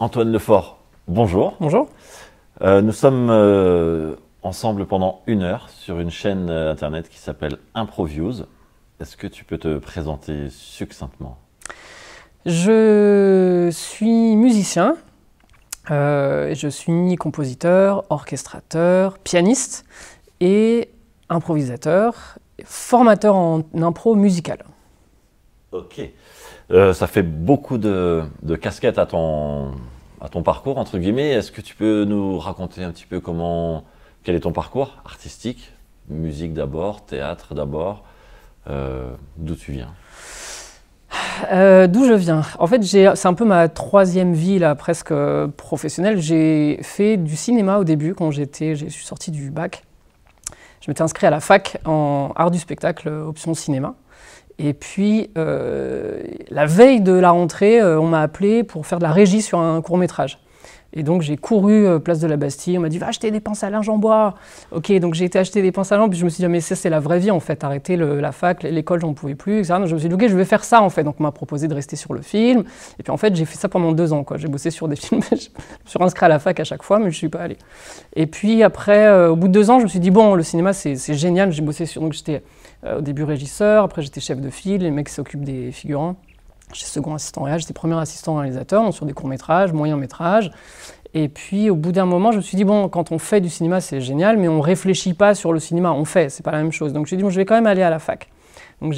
Antoine Lefort, bonjour. Bonjour. Nous sommes ensemble pendant 1 heure sur une chaîne internet qui s'appelle Improviews. Est-ce que tu peux te présenter succinctement? Je suis musicien, je suis compositeur, orchestrateur, pianiste et improvisateur, formateur en impro musicale. Ok. Ça fait beaucoup de casquettes à ton parcours, entre guillemets. Est-ce que tu peux nous raconter un petit peu quel est ton parcours artistique? Musique d'abord, théâtre d'abord, d'où tu viens? D'où je viens? En fait, c'est un peu ma troisième vie, là, presque professionnelle. J'ai fait du cinéma au début, quand je suis sorti du bac. Je m'étais inscrit à la fac en art du spectacle, option cinéma. Et puis, la veille de la rentrée, on m'a appelé pour faire de la régie sur un court-métrage. Et donc, j'ai couru place de la Bastille, on m'a dit « Va acheter des pinces à linge en bois !» Ok, donc j'ai été acheter des pinces à linge, puis je me suis dit « Mais ça, c'est la vraie vie, en fait, arrêter la fac, l'école, j'en pouvais plus, etc. » Donc je me suis dit « Ok, je vais faire ça, en fait. » Donc on m'a proposé de rester sur le film. Et puis en fait, j'ai fait ça pendant 2 ans, quoi. J'ai bossé sur des films, je me suis inscrit à la fac à chaque fois, mais je ne suis pas allé. Et puis après, au bout de 2 ans, je me suis dit « Bon, le cinéma, c'est génial. » J'ai bossé sur... Donc j'étais au début régisseur, après j'étais chef de file, les mecs qui s'occupent des figurants. J'étais second assistant réal, j'étais premier assistant réalisateur, donc sur des courts-métrages, moyens-métrages. Et puis, au bout d'un moment, je me suis dit, bon, quand on fait du cinéma, c'est génial, mais on ne réfléchit pas sur le cinéma, on fait, c'est pas la même chose. Donc, je me suis dit, bon, je vais quand même aller à la fac. Donc,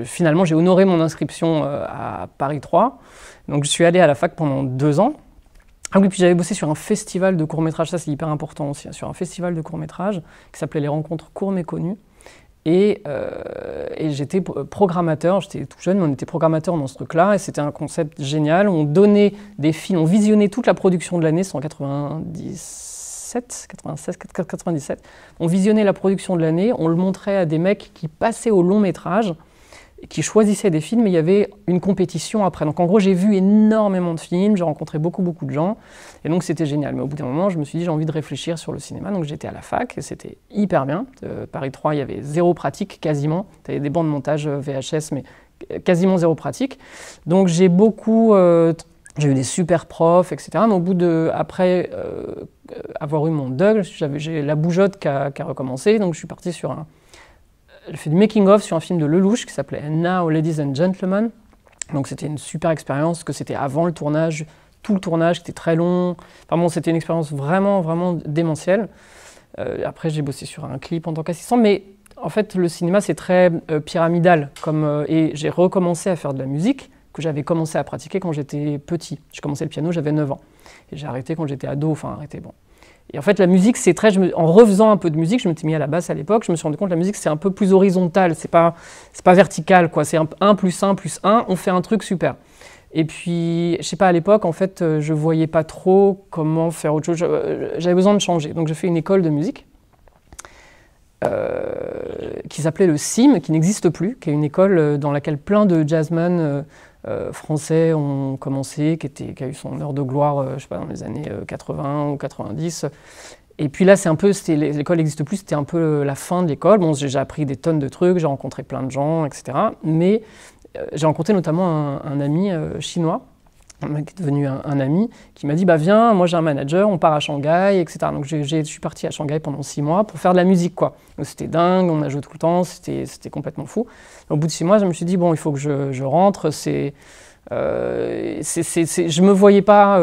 finalement, j'ai honoré mon inscription à Paris 3. Donc, je suis allé à la fac pendant 2 ans. Ah oui, puis j'avais bossé sur un festival de courts-métrages, ça c'est hyper important aussi, sur un festival de courts-métrages qui s'appelait les Rencontres Courts Méconnus. Et j'étais programmateur, j'étais tout jeune, mais on était programmateur dans ce truc-là, et c'était un concept génial. On donnait des films, on visionnait toute la production de l'année, c'est en 96, 97. On visionnait la production de l'année, on le montrait à des mecs qui passaient au long métrage, qui choisissaient des films, et il y avait une compétition après. Donc en gros, j'ai vu énormément de films, j'ai rencontré beaucoup de gens, et donc c'était génial. Mais au bout d'un moment, je me suis dit, j'ai envie de réfléchir sur le cinéma, donc j'étais à la fac, et c'était hyper bien. Paris 3, il y avait 0 pratique, quasiment. Il y avait des bancs de montage VHS, mais quasiment 0 pratique. Donc j'ai j'ai eu des super profs, etc. Mais au bout après avoir eu mon DUG, j'ai la bougeotte qui a recommencé, donc je suis parti sur j'ai fait du making-of sur un film de Lelouch qui s'appelait Now, Ladies and Gentlemen. Donc c'était une super expérience, que c'était avant le tournage, tout le tournage, qui était très long. Enfin bon, c'était une expérience vraiment démentielle. Après, j'ai bossé sur un clip en tant qu'assistant, mais en fait, le cinéma, c'est très pyramidal. Et j'ai recommencé à faire de la musique, que j'avais commencé à pratiquer quand j'étais petit. J'ai commencé le piano, j'avais 9 ans. Et j'ai arrêté quand j'étais ado, bon. Et en fait, la musique, c'est en refaisant un peu de musique, je m'étais mis à la basse à l'époque, je me suis rendu compte que la musique, c'est un peu plus horizontal, c'est pas vertical, quoi. C'est 1 plus 1 plus 1, on fait un truc super. Et puis, je sais pas, à l'époque, en fait, je voyais pas trop comment faire autre chose. J'avais besoin de changer. Donc, j'ai fait une école de musique qui s'appelait le CIM, qui n'existe plus, qui est une école dans laquelle plein de jazzmen français ont commencé, qui a eu son heure de gloire, je sais pas, dans les années 80 ou 90. Et puis là, l'école n'existe plus, c'était un peu la fin de l'école. Bon, j'ai appris des tonnes de trucs, j'ai rencontré plein de gens, etc. Mais j'ai rencontré notamment un ami chinois, qui est devenu un ami, qui m'a dit bah viens, moi j'ai un manager, on part à Shanghai, etc. Donc je suis parti à Shanghai pendant 6 mois pour faire de la musique, quoi. Donc c'était dingue, on a joué tout le temps, c'était complètement fou. Au bout de 6 mois, je me suis dit bon, il faut que je rentre. Je me voyais pas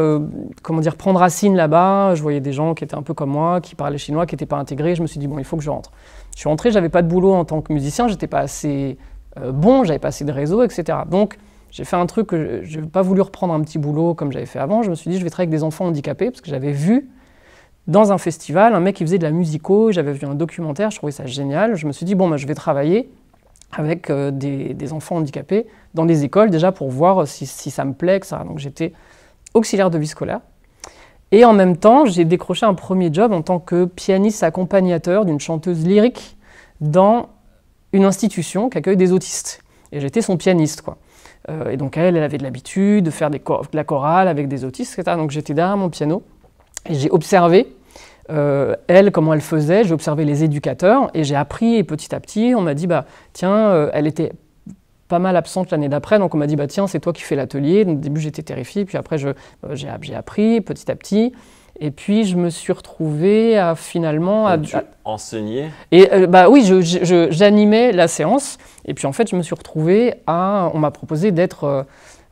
prendre racine là-bas. Je voyais des gens qui étaient un peu comme moi, qui parlaient chinois, qui n'étaient pas intégrés. Je me suis dit bon, il faut que je rentre. Je suis rentré, j'avais pas de boulot en tant que musicien, j'étais pas assez bon, j'avais pas assez de réseau, etc. Donc j'ai fait un truc que je n'ai pas voulu reprendre un petit boulot comme j'avais fait avant. Je me suis dit, je vais travailler avec des enfants handicapés, parce que j'avais vu dans un festival un mec qui faisait de la musico, j'avais vu un documentaire, je trouvais ça génial. Je me suis dit, bon, je vais travailler avec des enfants handicapés dans des écoles, déjà pour voir si ça me plaît, etc. Donc j'étais auxiliaire de vie scolaire. Et en même temps, j'ai décroché un premier job en tant que pianiste accompagnateur d'une chanteuse lyrique dans une institution qui accueille des autistes. Et j'étais son pianiste, quoi. Et donc elle avait de l'habitude de faire de la chorale avec des autistes, etc. Donc j'étais derrière mon piano et j'ai observé elle, comment elle faisait, j'ai observé les éducateurs et j'ai appris, et petit à petit, on m'a dit, bah tiens, elle était pas mal absente l'année d'après, donc on m'a dit bah tiens c'est toi qui fais l'atelier. Au début j'étais terrifiée, puis après j'ai appris petit à petit. Et puis je me suis retrouvée à finalement... Tu enseignais? Et bah oui, j'animais la séance. Et puis en fait je me suis retrouvée on m'a proposé d'être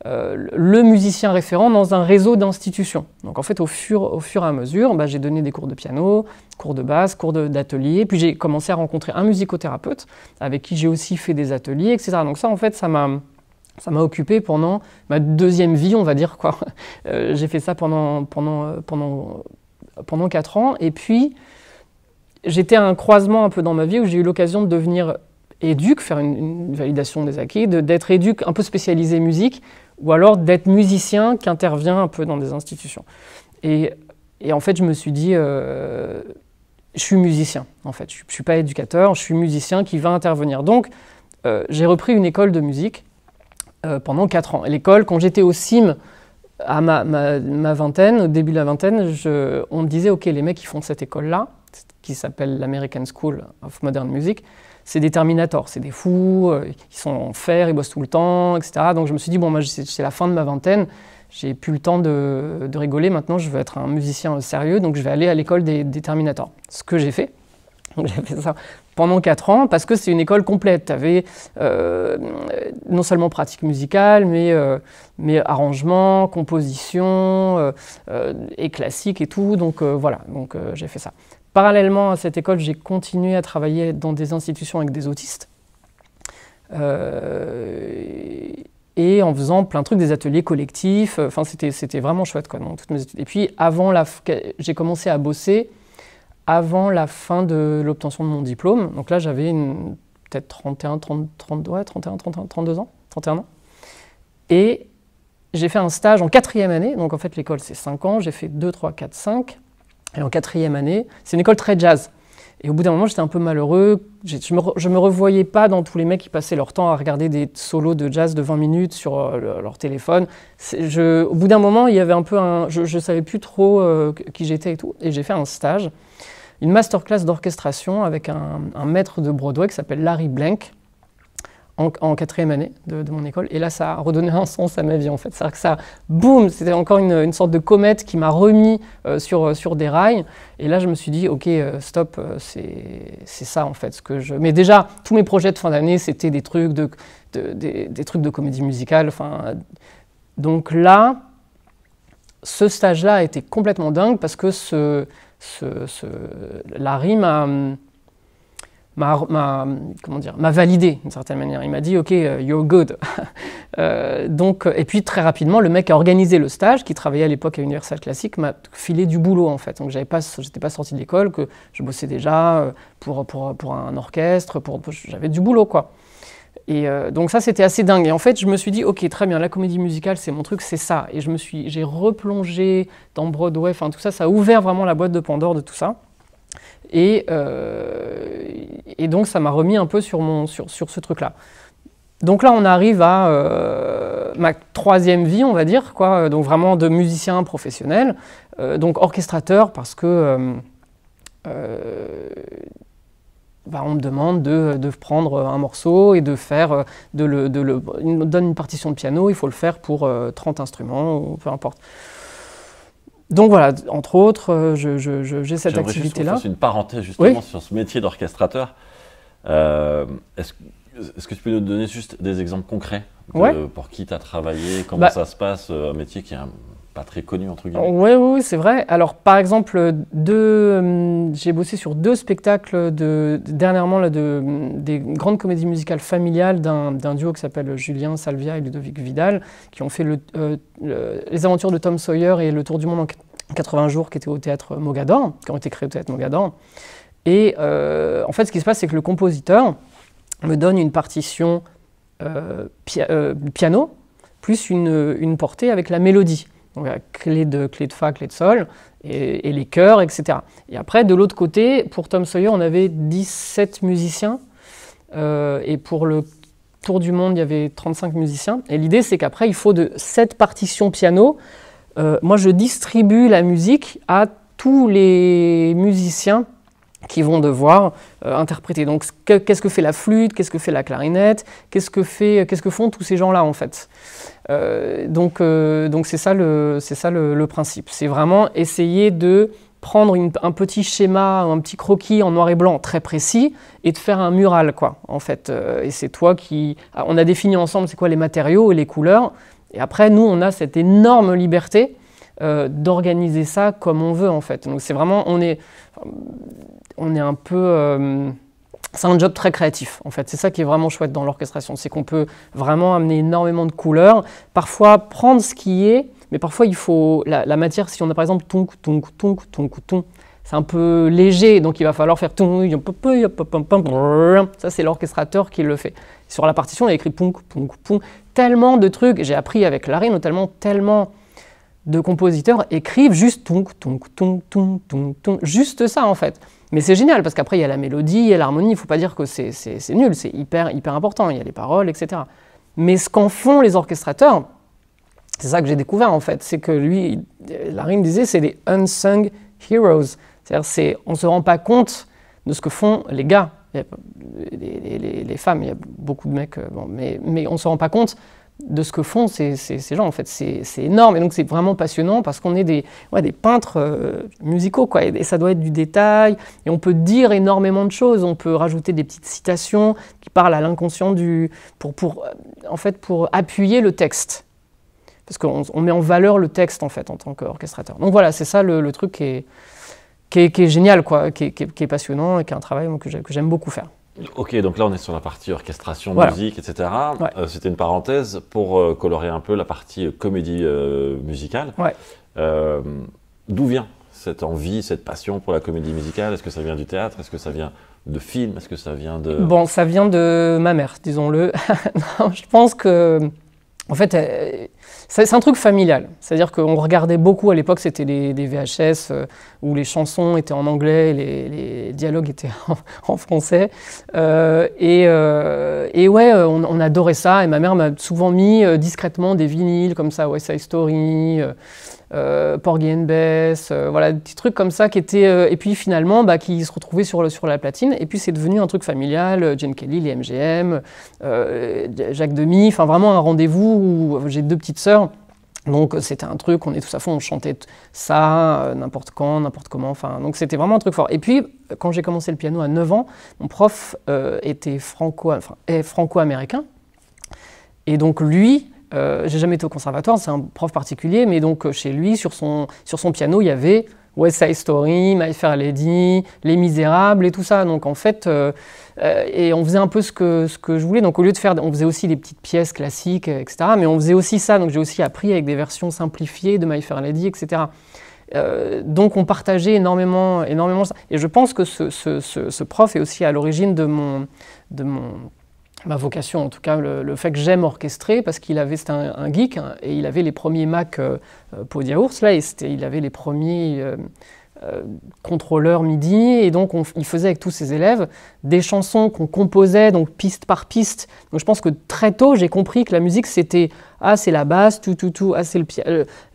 le musicien référent dans un réseau d'institutions. Donc en fait au fur et à mesure, bah, j'ai donné des cours de piano, cours de basse, cours d'atelier. Puis j'ai commencé à rencontrer un musicothérapeute avec qui j'ai aussi fait des ateliers, etc. Donc ça en fait ça m'a occupé pendant ma deuxième vie, on va dire, quoi. J'ai fait ça pendant 4 ans. Et puis, j'étais à un croisement un peu dans ma vie où j'ai eu l'occasion de devenir éduc, faire une validation des acquis, d'être éduc un peu spécialisé musique, ou alors d'être musicien qui intervient un peu dans des institutions. Et en fait, je me suis dit, je suis musicien, en fait. Je ne suis pas éducateur, je suis musicien qui va intervenir. Donc, j'ai repris une école de musique pendant 4 ans. L'école, quand j'étais au CIM, à ma vingtaine, au début de la vingtaine, on me disait, OK, les mecs qui font cette école-là, qui s'appelle l'American School of Modern Music, c'est des terminators, c'est des fous, ils sont en fer, ils bossent tout le temps, etc. Donc je me suis dit, bon, moi, c'est la fin de ma vingtaine, j'ai plus le temps de rigoler, maintenant je veux être un musicien sérieux, donc je vais aller à l'école des terminators. Ce que j'ai fait. Donc j'ai fait ça pendant 4 ans, parce que c'est une école complète. Tu avais non seulement pratique musicale, mais arrangement, composition, et classique et tout. Donc voilà, j'ai fait ça. Parallèlement à cette école, j'ai continué à travailler dans des institutions avec des autistes. Et en faisant plein de trucs, des ateliers collectifs. Enfin, c'était vraiment chouette, quoi, dans toutes mes études. Et puis, j'ai commencé à bosser avant la fin de l'obtention de mon diplôme. Donc là, j'avais peut-être 32 ans. Et j'ai fait un stage en 4e année. Donc en fait, l'école, c'est 5 ans. J'ai fait 2, 3, 4, 5. Et en 4e année, c'est une école très jazz. Et au bout d'un moment, j'étais un peu malheureux. Je me revoyais pas dans tous les mecs qui passaient leur temps à regarder des solos de jazz de 20 minutes sur leur téléphone. Au bout d'un moment, il y avait un peu je savais plus trop qui j'étais et tout. Et j'ai fait un stage, une masterclass d'orchestration avec un maître de Broadway qui s'appelle Larry Blank, en 4e année de mon école. Et là, ça a redonné un sens à ma vie, en fait. C'est-à-dire que ça, boum, c'était encore une sorte de comète qui m'a remis sur des rails. Et là, je me suis dit, OK, stop, c'est ça, en fait, ce que je... Mais déjà, tous mes projets de fin d'année, c'était des trucs des trucs de comédie musicale. Enfin, donc là, ce stage-là a été complètement dingue parce que Larry m'a validé d'une certaine manière. Il m'a dit « OK, you're good ». Et puis très rapidement, le mec qui a organisé le stage, qui travaillait à l'époque à Universal Classic, m'a filé du boulot en fait. Donc j'étais pas sorti de l'école, que je bossais déjà pour un orchestre, j'avais du boulot quoi. Et donc ça c'était assez dingue. Et en fait je me suis dit ok très bien, la comédie musicale c'est mon truc, c'est ça. Et j'ai replongé dans Broadway, enfin tout ça, ça a ouvert vraiment la boîte de Pandore de tout ça. Et donc ça m'a remis un peu sur ce truc-là. Donc là on arrive à ma 3e vie, on va dire, quoi. Donc vraiment de musicien professionnel, donc orchestrateur parce que on me demande de prendre un morceau et de faire, on me donne une partition de piano, il faut le faire pour 30 instruments, ou peu importe. Donc voilà, entre autres, j'ai cette activité-là. Juste une parenthèse justement sur ce métier d'orchestrateur. Est-ce que tu peux nous donner juste des exemples concrets pour qui tu as travaillé, comment ça se passe, un métier qui est pas très connu entre guillemets? Oui, c'est vrai. Alors par exemple, j'ai bossé sur 2 spectacles dernièrement des grandes comédies musicales familiales d'un duo qui s'appelle Julien Salvia et Ludovic Vidal, qui ont fait les aventures de Tom Sawyer et le tour du monde en 80 jours, qui étaient au théâtre Mogador, qui ont été créés au théâtre Mogador. Et en fait, ce qui se passe, c'est que le compositeur me donne une partition piano, plus une portée avec la mélodie. Donc, clé de fa, clé de sol, et les chœurs, etc. Et après, de l'autre côté, pour Tom Sawyer, on avait 17 musiciens, et pour le Tour du monde, il y avait 35 musiciens. Et l'idée, c'est qu'après, il faut de 7 partitions piano. Moi, je distribue la musique à tous les musiciens qui vont devoir interpréter. Donc, qu'est-ce que fait la flûte, qu'est-ce que fait la clarinette, qu'est-ce que font tous ces gens-là, en fait. Donc c'est ça le principe. C'est vraiment essayer de prendre un petit schéma, un petit croquis en noir et blanc très précis et de faire un mural, quoi, en fait. Et c'est toi qui... On a défini ensemble c'est quoi les matériaux et les couleurs. Et après, nous, on a cette énorme liberté d'organiser ça comme on veut, en fait. Donc c'est vraiment... On est un peu... c'est un job très créatif, en fait. C'est ça qui est vraiment chouette dans l'orchestration. C'est qu'on peut vraiment amener énormément de couleurs. Parfois, prendre ce qui est, mais parfois, il faut... La matière, si on a par exemple tonk, tonk, tonk, tonk, tonk, c'est un peu léger, donc il va falloir faire tonk, ça, c'est l'orchestrateur qui le fait. Sur la partition, il y a écrit ponk, ponk, ponk. Tellement de trucs. J'ai appris avec Larry, notamment, tellement de compositeurs écrivent juste tonk, tonk, tonk, tonk, tonk, tonk. Juste ça, en fait. Mais c'est génial parce qu'après il y a la mélodie, il y a l'harmonie, il ne faut pas dire que c'est nul, c'est hyper important, il y a les paroles, etc. Mais ce qu'en font les orchestrateurs, c'est ça que j'ai découvert en fait, c'est que lui, Larry me disait, c'est des unsung heroes. C'est-à-dire on ne se rend pas compte de ce que font les gars, les femmes, il y a beaucoup de mecs, bon, mais on ne se rend pas compte de ce que font ces gens, en fait. C'est énorme, et donc c'est vraiment passionnant parce qu'on est des peintres musicaux, quoi, et ça doit être du détail, et on peut dire énormément de choses, on peut rajouter des petites citations qui parlent à l'inconscient pour appuyer le texte, parce qu'on met en valeur le texte, en fait, en tant qu'orchestrateur. Donc voilà, c'est ça le truc qui est génial, quoi, qui est passionnant, et qui est un travail que j'aime beaucoup faire. Ok, donc là on est sur la partie orchestration, voilà. musique, etc. Ouais. C'était une parenthèse pour colorer un peu la partie comédie musicale. Ouais. D'où vient cette envie, cette passion pour la comédie musicale? Est-ce que ça vient du théâtre? Est-ce que ça vient de films? Est-ce que ça vient de... Bon, ça vient de ma mère, disons-le. Non, je pense que... En fait, c'est un truc familial. C'est-à-dire qu'on regardait beaucoup, à l'époque, c'était des VHS où les chansons étaient en anglais, les dialogues étaient en français. Et ouais, on adorait ça. Et ma mère m'a souvent mis discrètement des vinyles comme ça, West Side Story, Porgy and Bess, voilà, des petits trucs comme ça qui étaient... et puis finalement, qui se retrouvaient sur la platine. Et puis c'est devenu un truc familial, Gene Kelly, les MGM, Jacques Demy, enfin vraiment un rendez-vous où j'ai 2 petites sœurs. Donc c'était un truc, on est tous à fond, on chantait ça, n'importe quand, n'importe comment, enfin, donc c'était vraiment un truc fort. Et puis, quand j'ai commencé le piano à 9 ans, mon prof était franco-américain. Et donc lui, j'ai jamais été au conservatoire, c'est un prof particulier, mais donc chez lui, sur son piano, il y avait West Side Story, My Fair Lady, Les Misérables et tout ça. Donc en fait, et on faisait un peu ce que je voulais. Donc au lieu de faire, on faisait aussi des petites pièces classiques, etc. Mais on faisait aussi ça. Donc j'ai aussi appris avec des versions simplifiées de My Fair Lady, etc. Donc on partageait énormément ça. Et je pense que ce prof est aussi à l'origine de ma vocation, en tout cas le fait que j'aime orchestrer, parce qu'il avait, c'était un geek, hein, et il avait les premiers Mac pot de yaourt, là, et il avait les premiers contrôleurs MIDI, et donc il faisait avec tous ses élèves des chansons qu'on composait, donc piste par piste. Donc je pense que très tôt, j'ai compris que la musique, c'était c'est la basse, c'est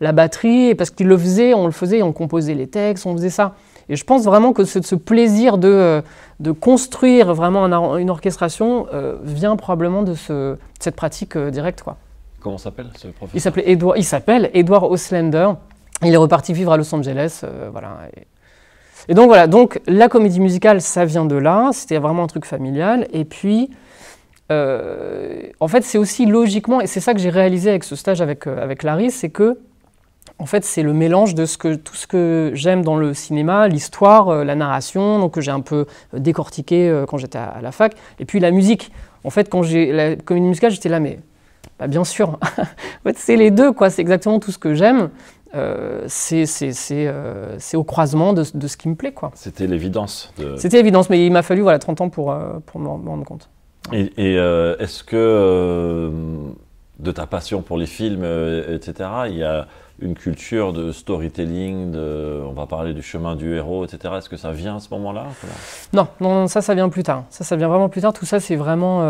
la batterie, et parce qu'il le faisait, on composait les textes, on faisait ça. Et je pense vraiment que ce plaisir de construire vraiment une orchestration vient probablement de cette pratique directe, quoi. Comment s'appelle ce professeur? Il s'appelle Edward Auslander. Il est reparti vivre à Los Angeles, voilà. Et donc voilà, donc la comédie musicale, ça vient de là. C'était vraiment un truc familial. Et puis, en fait, c'est aussi logiquement, et c'est ça que j'ai réalisé avec ce stage avec Larry, c'est que en fait, c'est le mélange de tout ce que j'aime dans le cinéma, l'histoire, la narration, donc que j'ai un peu décortiqué quand j'étais à la fac, et puis la musique. En fait, quand j'ai la comédie musicale, j'étais là, mais bien sûr. En fait, c'est les deux, quoi. C'est exactement tout ce que j'aime. C'est au croisement de ce qui me plaît, quoi. C'était l'évidence. C'était l'évidence, mais il m'a fallu 30 ans pour m'en rendre compte. Et est-ce que de ta passion pour les films, etc., il y a une culture de storytelling, on va parler du chemin du héros, etc. Est-ce que ça vient à ce moment-là? Non, ça vient plus tard. Ça vient vraiment plus tard. Tout ça, c'est vraiment...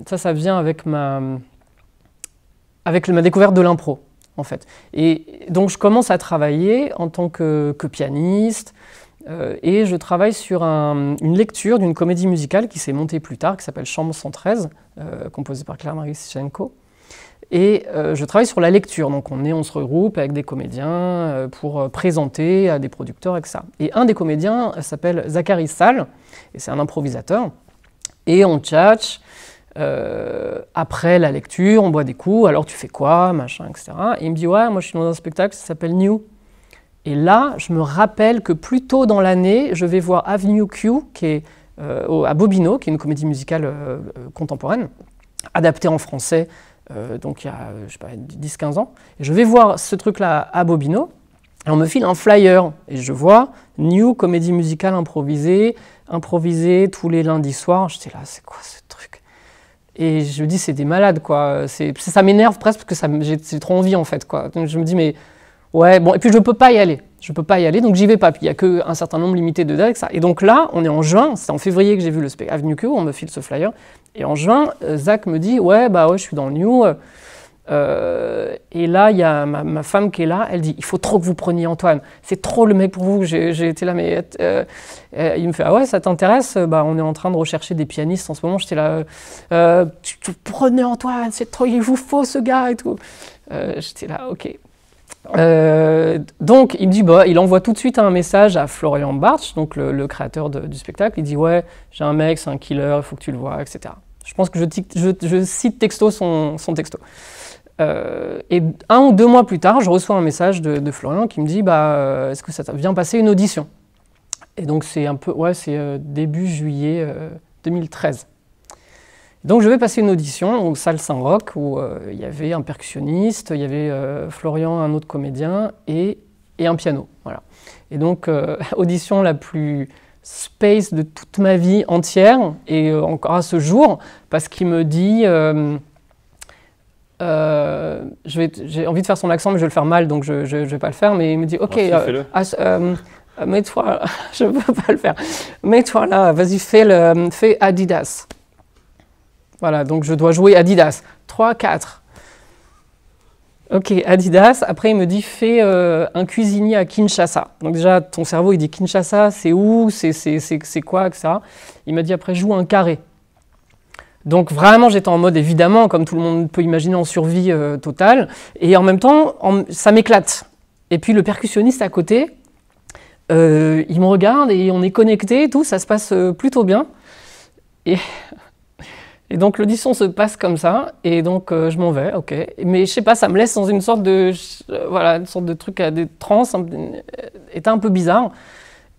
ça vient avec ma découverte de l'impro, en fait. Et donc, je commence à travailler en tant que pianiste, et je travaille sur une lecture d'une comédie musicale qui s'est montée plus tard, qui s'appelle Chambre 113, composée par Claire-Marie Sichenko. Et je travaille sur la lecture, donc on se regroupe avec des comédiens pour présenter à des producteurs et ça. Et un des comédiens s'appelle Zachary Sall, et c'est un improvisateur, et on tchatche. Après la lecture, on boit des coups, alors tu fais quoi, machin, etc. Et il me dit, ouais, moi je suis dans un spectacle, ça s'appelle New. Et là, je me rappelle que plus tôt dans l'année, je vais voir Avenue Q, qui est à Bobino, qui est une comédie musicale contemporaine, adaptée en français, donc il y a, je sais pas, 10-15 ans. Et je vais voir ce truc-là à Bobino, et on me file un flyer, et je vois New, comédie musicale improvisée tous les lundis soirs. J'étais là, c'est quoi ce truc? Et je me dis, c'est des malades, quoi. Ça m'énerve presque parce que j'ai trop envie, en fait, quoi. Donc je me dis, mais ouais, bon, et puis je peux pas y aller. Je peux pas y aller, donc j'y vais pas. Puis il y a qu'un certain nombre limité de dates, ça. Et donc là, on est en juin, c'est en février que j'ai vu le spectacle Avenue Q, on me file ce flyer. Et en juin, Zach me dit, ouais, bah ouais, je suis dans le New. Et là, il y a ma femme qui est là, elle dit, il faut trop que vous preniez Antoine. C'est trop le mec pour vous. J'ai été là, mais il me fait, ah ouais, ça t'intéresse? Bah, on est en train de rechercher des pianistes en ce moment. J'étais là, tu prenez Antoine, c'est trop, il vous faut ce gars et tout. J'étais là, ok. Donc il me dit, bah, il envoie tout de suite un message à Florian Bartsch, donc le créateur du spectacle. Il dit, ouais, j'ai un mec, c'est un killer, il faut que tu le vois, etc. Je pense que je cite texto son texto. Et 1 ou 2 mois plus tard, je reçois un message de Florian qui me dit, bah, est-ce que ça vient passer une audition? Et donc c'est un peu, ouais, c'est début juillet 2013. Donc je vais passer une audition au Salle Saint-Roch où il y avait un percussionniste, il y avait Florian, un autre comédien et un piano. Voilà. Et donc audition la plus space de toute ma vie entière et encore à ce jour parce qu'il me dit, j'ai envie de faire son accent mais je vais le faire mal donc je vais pas le faire, mais il me dit ok, mets-toi, je peux pas le faire, mets-toi là, vas-y fais Adidas. Voilà, donc je dois jouer Adidas. 3, 4. Ok, Adidas. Après, il me dit, fais un cuisinier à Kinshasa. Donc déjà, ton cerveau, il dit Kinshasa, c'est où, c'est quoi, etc. Il m'a dit, après, joue un carré. Donc vraiment, j'étais en mode, évidemment, comme tout le monde peut imaginer, en survie totale. Et en même temps, ça m'éclate. Et puis le percussionniste à côté, il me regarde et on est connectés et tout, ça se passe plutôt bien. Et donc l'audition se passe comme ça, et donc je m'en vais, ok. Mais je sais pas, ça me laisse dans une sorte de, voilà, une sorte de truc à des trans, était un peu bizarre.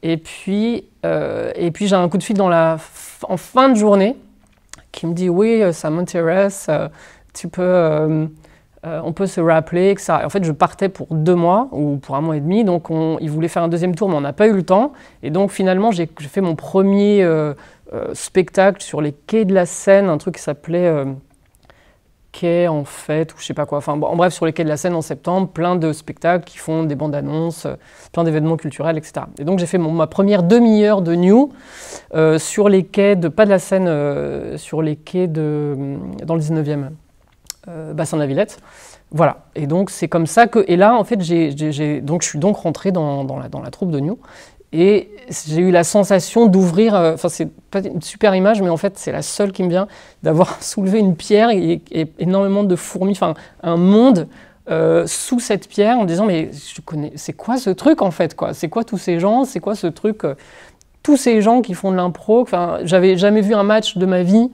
Et puis j'ai un coup de fil en fin de journée qui me dit oui, ça m'intéresse, on peut se rappeler, etc. Et en fait, je partais pour 2 mois ou pour 1 mois et demi, donc il voulait faire un deuxième tour, mais on n'a pas eu le temps. Et donc finalement, j'ai fait mon premier spectacle sur les quais de la Seine, un truc qui s'appelait Quai en fait, ou je sais pas quoi. Enfin bon, en bref, sur les quais de la Seine en septembre, plein de spectacles qui font des bandes annonces, plein d'événements culturels, etc. Et donc j'ai fait ma première demi-heure de New sur les quais pas de la Seine, sur les quais dans le 19e. Bassin de la Villette, voilà. Et donc c'est comme ça que, et là en fait je suis donc rentré dans la troupe de New et j'ai eu la sensation d'ouvrir, enfin c'est pas une super image mais en fait c'est la seule qui me vient, d'avoir soulevé une pierre et énormément de fourmis, enfin un monde sous cette pierre en disant mais c'est quoi ce truc en fait quoi, c'est quoi tous ces gens, c'est quoi ce truc, tous ces gens qui font de l'impro, enfin j'avais jamais vu un match de ma vie.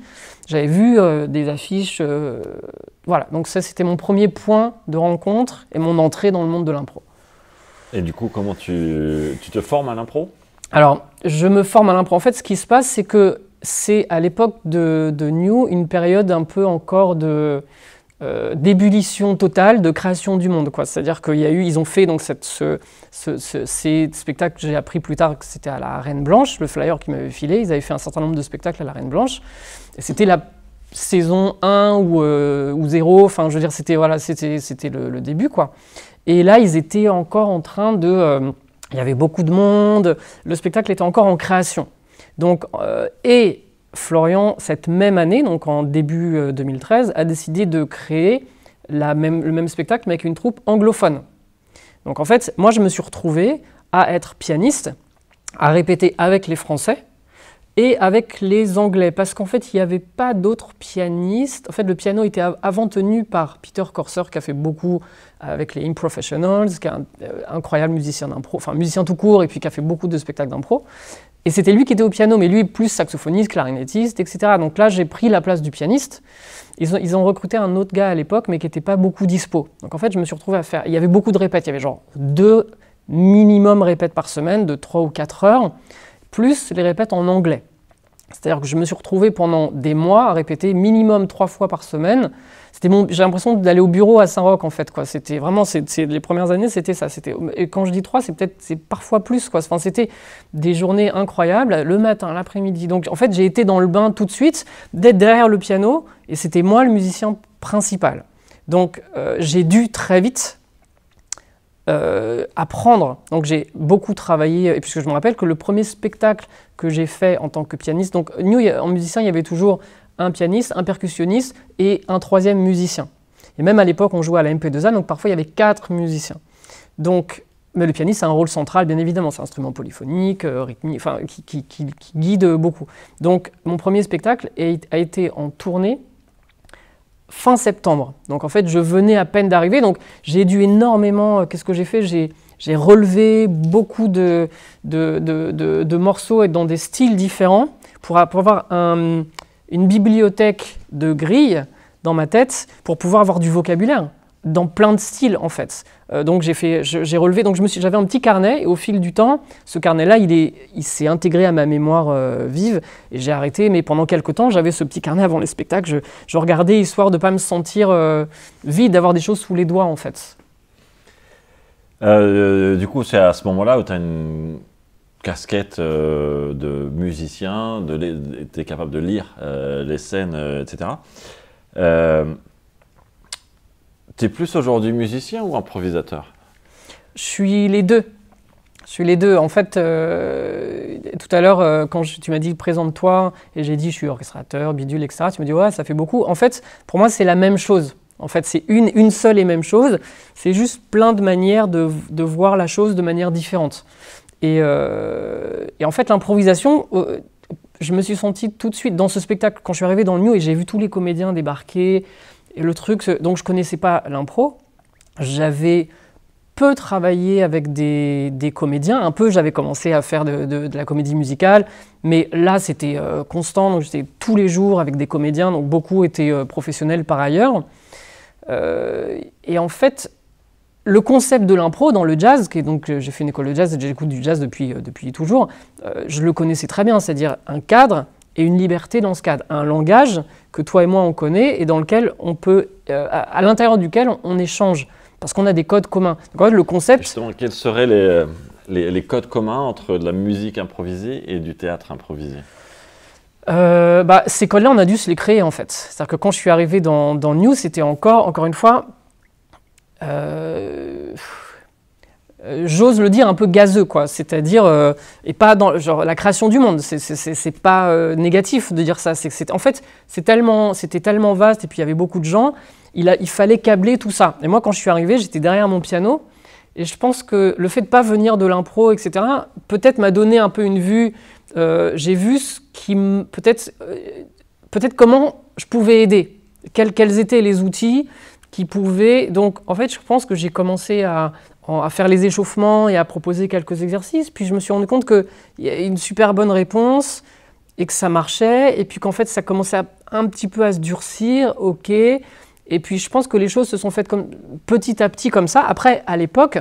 J'avais vu des affiches, voilà. Donc ça, c'était mon premier point de rencontre et mon entrée dans le monde de l'impro. Et du coup, comment tu te formes à l'impro? Alors, je me forme à l'impro. En fait, ce qui se passe, c'est que c'est à l'époque de New, une période un peu encore d'ébullition totale, de création du monde, quoi. C'est-à-dire ils ont fait donc ces spectacles, j'ai appris plus tard que c'était à la Reine Blanche, le flyer qu'ils m'avaient filé, ils avaient fait un certain nombre de spectacles à la Reine Blanche. Et c'était la saison 1 ou 0, enfin je veux dire, c'était le début, quoi. Et là, ils étaient encore en train il y avait beaucoup de monde, le spectacle était encore en création. Donc, et Florian, cette même année, donc en début 2013, a décidé de créer le même spectacle, mais avec une troupe anglophone. Donc en fait, moi, je me suis retrouvé à être pianiste à répéter avec les Français et avec les Anglais, parce qu'en fait, il n'y avait pas d'autres pianistes. En fait, le piano était avant tenu par Peter Corser, qui a fait beaucoup avec les Improfessionals, qui est un incroyable musicien d'impro, enfin musicien tout court, et puis qui a fait beaucoup de spectacles d'impro. Et c'était lui qui était au piano, mais lui plus saxophoniste, clarinettiste, etc. Donc là, j'ai pris la place du pianiste. Ils ont recruté un autre gars à l'époque, mais qui n'était pas beaucoup dispo. Donc en fait, je me suis retrouvé à faire... Il y avait beaucoup de répètes, il y avait genre 2 minimum répètes par semaine, de 3 ou 4 heures, plus les répètes en anglais. C'est-à-dire que je me suis retrouvé pendant des mois à répéter minimum 3 fois par semaine. J'ai l'impression d'aller au bureau à Saint-Roch, en fait, quoi. C'était vraiment, les premières années, c'était ça. Et quand je dis 3, c'est parfois plus, quoi. Enfin, c'était des journées incroyables, le matin, l'après-midi. Donc, en fait, j'ai été dans le bain tout de suite, d'être derrière le piano, et c'était moi le musicien principal. Donc, j'ai dû très vite apprendre. Donc j'ai beaucoup travaillé, et puisque je me rappelle que le premier spectacle que j'ai fait en tant que pianiste, donc nous, en musicien, il y avait toujours un pianiste, un percussionniste et un 3e musicien. Et même à l'époque, on jouait à la MP2A, donc parfois il y avait 4 musiciens. Donc, mais le pianiste a un rôle central, bien évidemment, c'est un instrument polyphonique, rythmique, enfin, qui guide beaucoup. Donc mon premier spectacle a été en tournée fin septembre. Donc en fait, je venais à peine d'arriver, donc j'ai dû énormément... Qu'est-ce que j'ai fait? J'ai relevé beaucoup de morceaux et dans des styles différents pour avoir une bibliothèque de grilles dans ma tête pour pouvoir avoir du vocabulaire dans plein de styles en fait. Donc j'ai relevé, donc j'avais un petit carnet et au fil du temps, ce carnet-là, il s'est intégré à ma mémoire vive et j'ai arrêté, mais pendant quelques temps, j'avais ce petit carnet avant les spectacles, je regardais histoire de ne pas me sentir vide, d'avoir des choses sous les doigts en fait. Du coup, c'est à ce moment-là où tu as une casquette de musicien, tu es capable de lire les scènes, etc. Tu es plus aujourd'hui musicien ou improvisateur? Je suis les deux. En fait, tout à l'heure, quand tu m'as dit présente-toi, et j'ai dit je suis orchestrateur, bidule, etc., tu me dis ouais, ça fait beaucoup. En fait, pour moi, c'est la même chose. En fait, c'est une seule et même chose. C'est juste plein de manières de voir la chose de manière différente. Et en fait, l'improvisation, je me suis senti tout de suite dans ce spectacle, quand je suis arrivé dans le New et j'ai vu tous les comédiens débarquer. Et le truc, donc je ne connaissais pas l'impro. J'avais peu travaillé avec des comédiens. Un peu, j'avais commencé à faire de la comédie musicale. Mais là, c'était constant. Donc j'étais tous les jours avec des comédiens. Donc beaucoup étaient professionnels par ailleurs. Et en fait, le concept de l'impro dans le jazz, donc j'ai fait une école de jazz et j'écoute du jazz depuis toujours, je le connaissais très bien. C'est-à-dire un cadre et une liberté dans ce cadre. Un langage que toi et moi on connaît et dans lequel on peut, à l'intérieur duquel on échange, parce qu'on a des codes communs. Donc en fait, le concept... Justement, quels seraient les codes communs entre de la musique improvisée et du théâtre improvisé? Ces codes-là, on a dû se les créer en fait. C'est-à-dire que quand je suis arrivé dans New, c'était encore une fois... j'ose le dire un peu gazeux, quoi. C'est-à-dire, et pas dans genre, la création du monde, c'est pas négatif de dire ça. En fait, c'était tellement vaste et puis il y avait beaucoup de gens, il fallait câbler tout ça. Et moi, quand je suis arrivé, j'étais derrière mon piano et je pense que le fait de ne pas venir de l'impro, etc., peut-être m'a donné un peu une vue. J'ai vu ce qui peut-être comment je pouvais aider, quels étaient les outils qui pouvaient... Donc, en fait, je pense que j'ai commencé à faire les échauffements et à proposer quelques exercices. Puis je me suis rendu compte qu'il y a une super bonne réponse et que ça marchait. Et puis qu'en fait, ça commençait un petit peu à se durcir. OK. Et puis je pense que les choses se sont faites petit à petit comme ça. Après, à l'époque,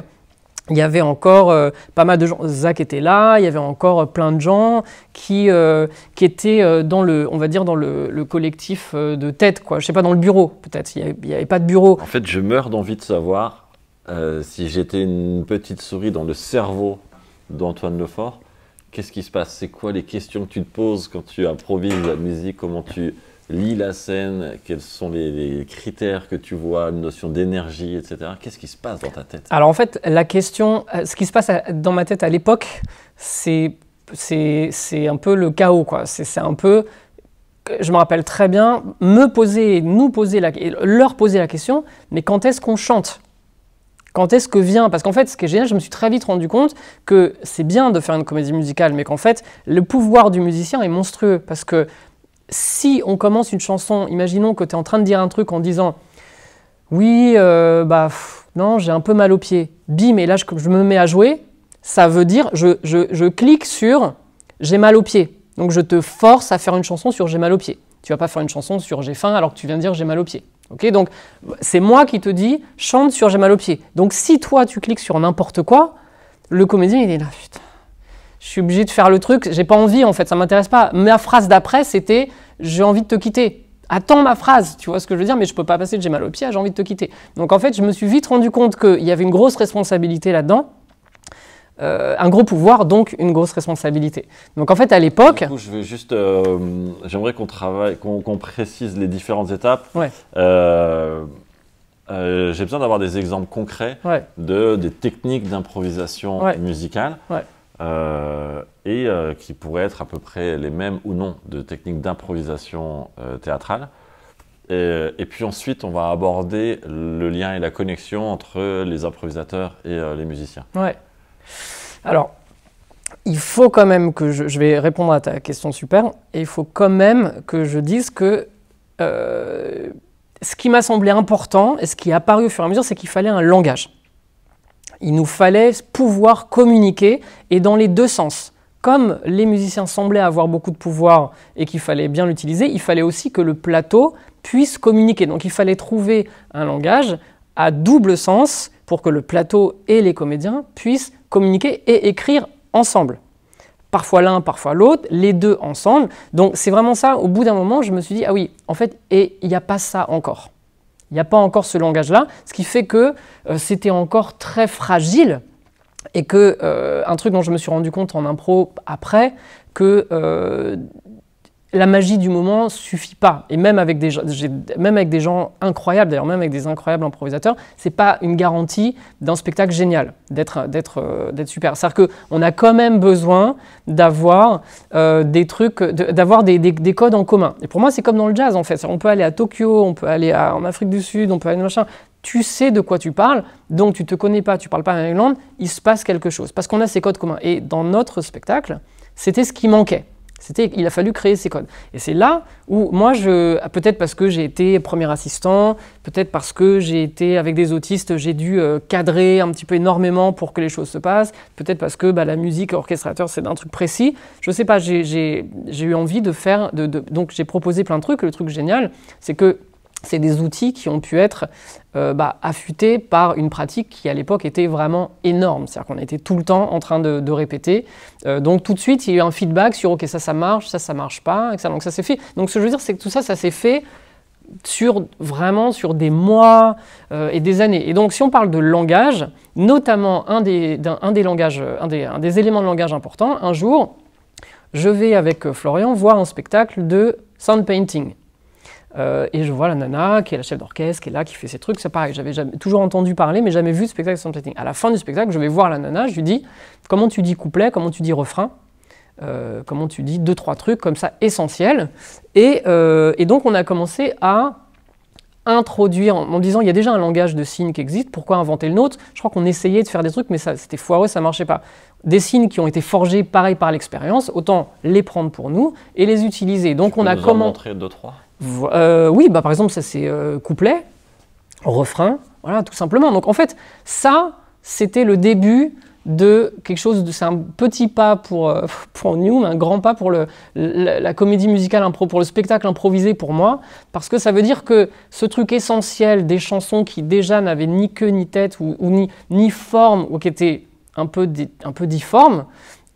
il y avait encore pas mal de gens. Zach était là. Il y avait encore plein de gens qui étaient dans le collectif de tête, quoi. Je sais pas, dans le bureau, peut-être. Il n'y avait pas de bureau. En fait, je meurs d'envie de savoir... si j'étais une petite souris dans le cerveau d'Antoine Lefort, qu'est-ce qui se passe? C'est quoi les questions que tu te poses quand tu improvises la musique? Comment tu lis la scène? Quels sont les critères que tu vois? Une notion d'énergie, etc. Qu'est-ce qui se passe dans ta tête? Alors en fait, la question, ce qui se passe dans ma tête à l'époque, c'est un peu le chaos, quoi. C'est un peu... Je me rappelle très bien leur poser la question, mais quand est-ce qu'on chante? Quand est-ce que vient? Parce qu'en fait, ce qui est génial, je me suis très vite rendu compte que c'est bien de faire une comédie musicale, mais qu'en fait, le pouvoir du musicien est monstrueux. Parce que si on commence une chanson, imaginons que tu es en train de dire un truc en disant « Oui, non, j'ai un peu mal aux pieds. » Bim, et là, je me mets à jouer, ça veut dire je clique sur « J'ai mal aux pieds ». Donc, je te force à faire une chanson sur « J'ai mal aux pieds ». Tu vas pas faire une chanson sur « J'ai faim » alors que tu viens de dire « J'ai mal aux pieds ». Okay, donc, c'est moi qui te dis « Chante sur « J'ai mal aux pieds ». Donc, si toi, tu cliques sur n'importe quoi, le comédien, il est là « Putain, je suis obligé de faire le truc, j'ai pas envie en fait, ça m'intéresse pas. » Ma phrase d'après, c'était « J'ai envie de te quitter ». Attends ma phrase, tu vois ce que je veux dire, mais je peux pas passer de « J'ai mal aux pieds » à « J'ai envie de te quitter ». Donc, en fait, je me suis vite rendu compte qu'il y avait une grosse responsabilité là-dedans. Un gros pouvoir, donc une grosse responsabilité. Donc en fait, à l'époque... Du coup, je vais juste... j'aimerais qu'on travaille, qu'on précise les différentes étapes. Ouais. J'ai besoin d'avoir des exemples concrets des techniques d'improvisation musicale qui pourraient être à peu près les mêmes ou non de techniques d'improvisation théâtrale. Et puis ensuite, on va aborder le lien et la connexion entre les improvisateurs et les musiciens. Ouais. Alors, il faut quand même que je vais répondre à ta question super, et il faut quand même que je dise que ce qui m'a semblé important, et ce qui est apparu au fur et à mesure, c'est qu'il fallait un langage. Il nous fallait pouvoir communiquer, et dans les deux sens. Comme les musiciens semblaient avoir beaucoup de pouvoir et qu'il fallait bien l'utiliser, il fallait aussi que le plateau puisse communiquer. Donc il fallait trouver un langage à double sens pour que le plateau et les comédiens puissent communiquer et écrire ensemble. Parfois l'un, parfois l'autre, les deux ensemble. Donc c'est vraiment ça, au bout d'un moment, je me suis dit, ah oui, en fait, et il n'y a pas ça encore. Il n'y a pas encore ce langage-là, ce qui fait que c'était encore très fragile et que, un truc dont je me suis rendu compte en impro après, que la magie du moment suffit pas. Et même avec des gens incroyables, d'ailleurs même avec des incroyables improvisateurs, c'est pas une garantie d'un spectacle génial, d'être super. C'est-à-dire qu'on a quand même besoin d'avoir des trucs, d'avoir des codes en commun. Et pour moi, c'est comme dans le jazz en fait. On peut aller à Tokyo, on peut aller en Afrique du Sud, on peut aller machin. Tu sais de quoi tu parles, donc tu te connais pas, tu parles pas la même langue, il se passe quelque chose. Parce qu'on a ces codes communs. Et dans notre spectacle, c'était ce qui manquait. Il a fallu créer ces codes. Et c'est là où moi, peut-être parce que j'ai été premier assistant, peut-être parce que j'ai été avec des autistes, j'ai dû cadrer un petit peu énormément pour que les choses se passent, peut-être parce que la musique, orchestrateur, c'est d'un truc précis. Je sais pas, j'ai eu envie de faire... donc j'ai proposé plein de trucs. Le truc génial, c'est que c'est des outils qui ont pu être affûtés par une pratique qui, à l'époque, était vraiment énorme. C'est-à-dire qu'on était tout le temps en train de répéter. Donc, tout de suite, il y a eu un feedback sur « Ok, ça marche pas. » Donc, ça s'est fait. Donc, ce que je veux dire, c'est que tout ça, ça s'est fait vraiment sur des mois et des années. Et donc, si on parle de langage, notamment un des éléments de langage importants, un jour, je vais, avec Florian, voir un spectacle de sound painting. Et je vois la nana qui est la chef d'orchestre, qui est là, qui fait ses trucs. C'est pareil, j'avais toujours entendu parler, mais jamais vu de spectacle de sound painting. À la fin du spectacle, je vais voir la nana, je lui dis comment tu dis couplet, comment tu dis refrain, comment tu dis 2-3 trucs comme ça essentiels. Et donc on a commencé à introduire, en me disant il y a déjà un langage de signes qui existe, pourquoi inventer le nôtre? Je crois qu'on essayait de faire des trucs, mais c'était foireux, ça marchait pas. Des signes qui ont été forgés pareil par l'expérience, autant les prendre pour nous et les utiliser. Donc on a comment montrer 2-3 oui, par exemple, ça c'est couplet, refrain, voilà, tout simplement. Donc en fait, ça, c'était le début de quelque chose, c'est un petit pas pour nous, mais un grand pas pour la comédie musicale pour le spectacle improvisé pour moi, parce que ça veut dire que ce truc essentiel des chansons qui déjà n'avaient ni queue ni tête, ou ni forme, ou qui étaient un peu difformes,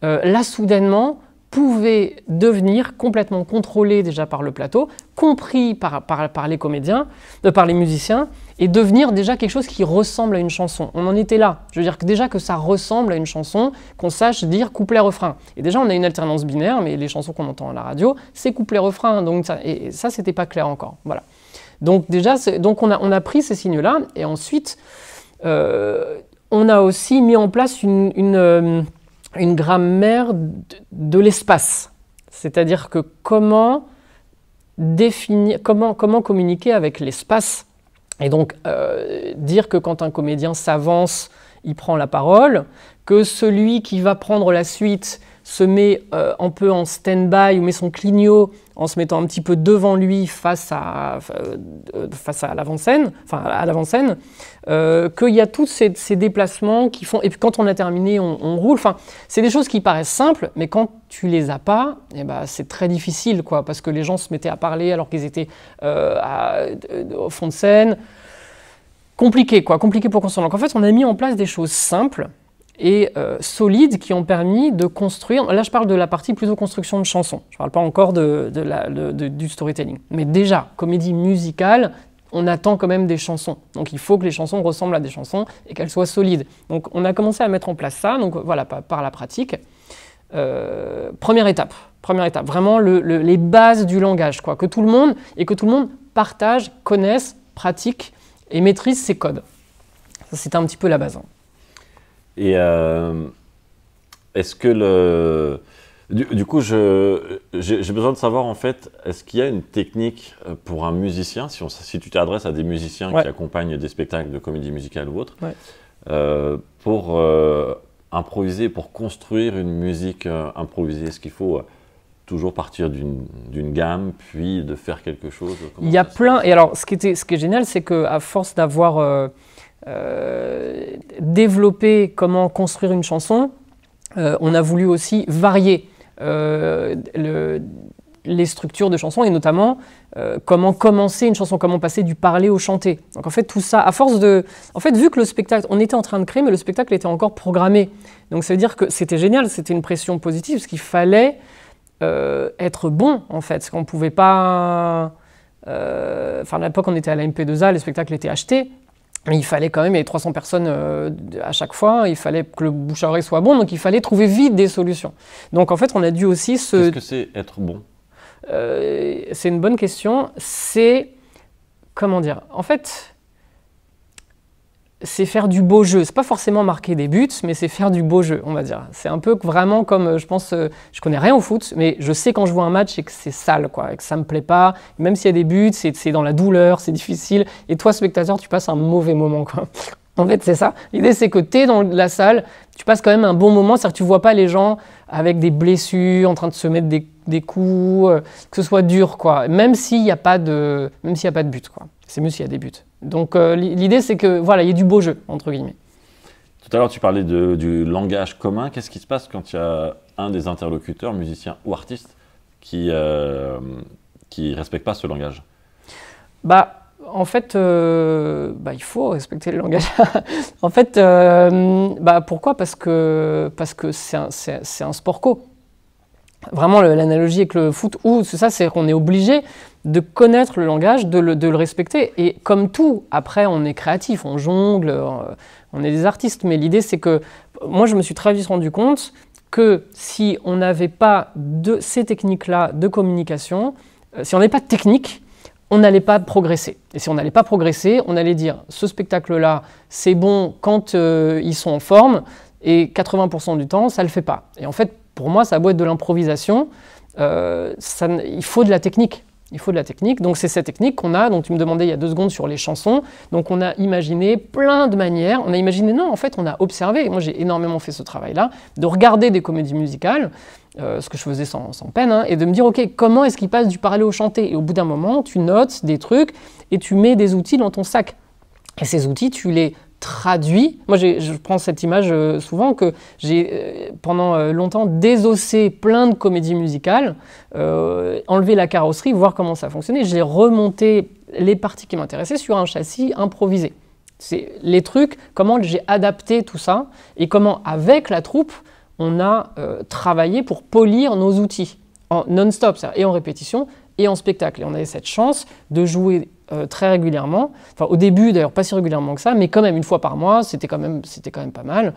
là soudainement, pouvait devenir complètement contrôlé déjà par le plateau, compris par les comédiens, par les musiciens, et devenir déjà quelque chose qui ressemble à une chanson. On en était là. Je veux dire que déjà que ça ressemble à une chanson, qu'on sache dire couplet-refrain. Et déjà, on a une alternance binaire, mais les chansons qu'on entend à la radio, c'est couplet-refrain. Et ça, c'était pas clair encore. Voilà. Donc déjà, on a pris ces signes-là, et ensuite, on a aussi mis en place une grammaire de l'espace. C'est-à-dire que comment communiquer avec l'espace Et donc, dire que quand un comédien s'avance, il prend la parole, que celui qui va prendre la suite se met un peu en stand-by ou met son clignot en se mettant un petit peu devant lui face à l'avant-scène, qu'il y a tous ces déplacements qui font... Et puis quand on a terminé, on roule. Enfin, c'est des choses qui paraissent simples, mais quand tu les as pas, eh ben, c'est très difficile, quoi, parce que les gens se mettaient à parler alors qu'ils étaient au fond de scène. Compliqué pour construire. Donc en fait, on a mis en place des choses simples et solides qui ont permis de construire. Là, je parle de la partie plutôt construction de chansons. Je ne parle pas encore du storytelling. Mais déjà, comédie musicale, on attend quand même des chansons. Donc il faut que les chansons ressemblent à des chansons et qu'elles soient solides. Donc on a commencé à mettre en place ça. Donc voilà, par la pratique. Première étape, vraiment les bases du langage, quoi, que tout le monde partage, connaisse, pratique et maîtrise ses codes. Ça, c'était un petit peu la base. Hein. Et est-ce que du coup, j'ai besoin de savoir en fait, est-ce qu'il y a une technique pour un musicien, si tu t'adresses à des musiciens qui accompagnent des spectacles de comédie musicale ou autre, pour improviser, pour construire une musique improvisée, est-ce qu'il faut toujours partir d'une gamme, puis de faire quelque chose? Il y a plein, et alors ce qui est génial, c'est qu'à force d'avoir développé comment construire une chanson, on a voulu aussi varier les structures de chansons, et notamment comment commencer une chanson, comment passer du parler au chanté. Donc en fait tout ça, à force de... En fait vu que le spectacle, on était en train de créer, mais le spectacle était encore programmé. Donc ça veut dire que c'était génial, c'était une pression positive, parce qu'il fallait être bon en fait, parce qu'on ne pouvait pas... à l'époque on était à la MP2A, les spectacles étaient achetés, mais il fallait quand même, il y avait 300 personnes à chaque fois, il fallait que le bouche à oreille soit bon, donc il fallait trouver vite des solutions. Donc en fait on a dû aussi Qu'est-ce que c'est être bon? C'est une bonne question, c'est... Comment dire? En fait... c'est faire du beau jeu. C'est pas forcément marquer des buts, mais c'est faire du beau jeu, on va dire. C'est un peu vraiment comme, je pense, je connais rien au foot, mais je sais quand je vois un match et que c'est sale, quoi, et que ça me plaît pas. Même s'il y a des buts, c'est dans la douleur, c'est difficile. Et toi, spectateur, tu passes un mauvais moment, quoi. En fait, c'est ça. L'idée, c'est que tu es dans la salle, tu passes quand même un bon moment, c'est-à-dire que tu vois pas les gens avec des blessures, en train de se mettre des coups, que ce soit dur, quoi. Même s'il n'y a pas de but, quoi. C'est mieux s'il y a des buts. Donc l'idée, c'est que voilà, il y ait du beau jeu, entre guillemets. Tout à l'heure, tu parlais du langage commun. Qu'est-ce qui se passe quand il y a un des interlocuteurs, musicien ou artiste, qui respecte pas ce langage? En fait, il faut respecter le langage. En fait, pourquoi? Parce que c'est un sport co. Vraiment, l'analogie avec le foot, c'est qu'on est obligé de connaître le langage, de le respecter. Et comme tout, après, on est créatif, on jongle, on est des artistes. Mais l'idée, c'est que moi, je me suis très vite rendu compte que si on n'avait pas ces techniques-là de communication, si on n'avait pas de technique, on n'allait pas progresser. Et si on n'allait pas progresser, on allait dire ce spectacle-là, c'est bon quand ils sont en forme, et 80% du temps, ça ne le fait pas. Et en fait, pour moi, ça a beau être de l'improvisation, il faut de la technique. Il faut de la technique. Donc c'est cette technique qu'on a, donc tu me demandais il y a 2 secondes sur les chansons. Donc on a imaginé plein de manières. On a imaginé, non, en fait, on a observé. Moi, j'ai énormément fait ce travail-là, de regarder des comédies musicales, ce que je faisais sans peine, hein, et de me dire, OK, comment est-ce qu'il passe du parler au chanté? Et au bout d'un moment, tu notes des trucs et tu mets des outils dans ton sac. Et ces outils, tu les traduis. Moi, je prends cette image souvent que j'ai pendant longtemps désossé plein de comédies musicales, enlevé la carrosserie, voir comment ça fonctionnait. J'ai remonté les parties qui m'intéressaient sur un châssis improvisé. C'est les trucs, comment j'ai adapté tout ça et comment, avec la troupe, on a travaillé pour polir nos outils en non-stop, et en répétition et en spectacle. Et on avait cette chance de jouer très régulièrement. Enfin, au début, d'ailleurs, pas si régulièrement que ça, mais quand même une fois par mois, c'était quand même pas mal.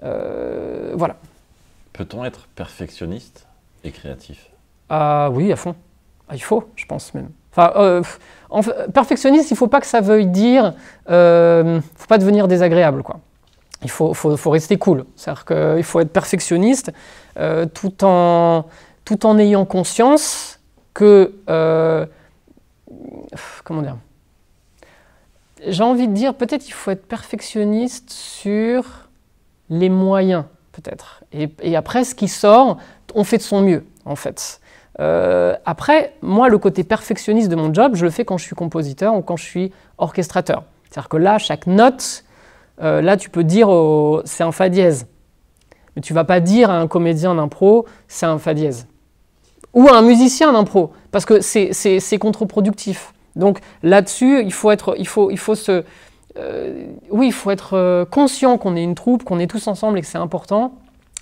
Voilà. Peut-on être perfectionniste et créatif? Ah oui, à fond. Ah, il faut, je pense même. Enfin, perfectionniste, il ne faut pas que ça veuille dire... faut pas devenir désagréable, quoi. Il faut rester cool. C'est-à-dire qu'il faut être perfectionniste tout en ayant conscience que... comment dire? J'ai envie de dire, peut-être il faut être perfectionniste sur les moyens, peut-être. Et après, ce qui sort, on fait de son mieux, en fait. Après, moi, le côté perfectionniste de mon job, je le fais quand je suis compositeur ou quand je suis orchestrateur. C'est-à-dire que là, chaque note, là, tu peux dire c'est un fa dièse. Mais tu ne vas pas dire à un comédien d'impro, c'est un fa dièse. Ou à un musicien d'impro, parce que c'est contre-productif. Donc là-dessus, il faut être conscient qu'on est une troupe, qu'on est tous ensemble et que c'est important,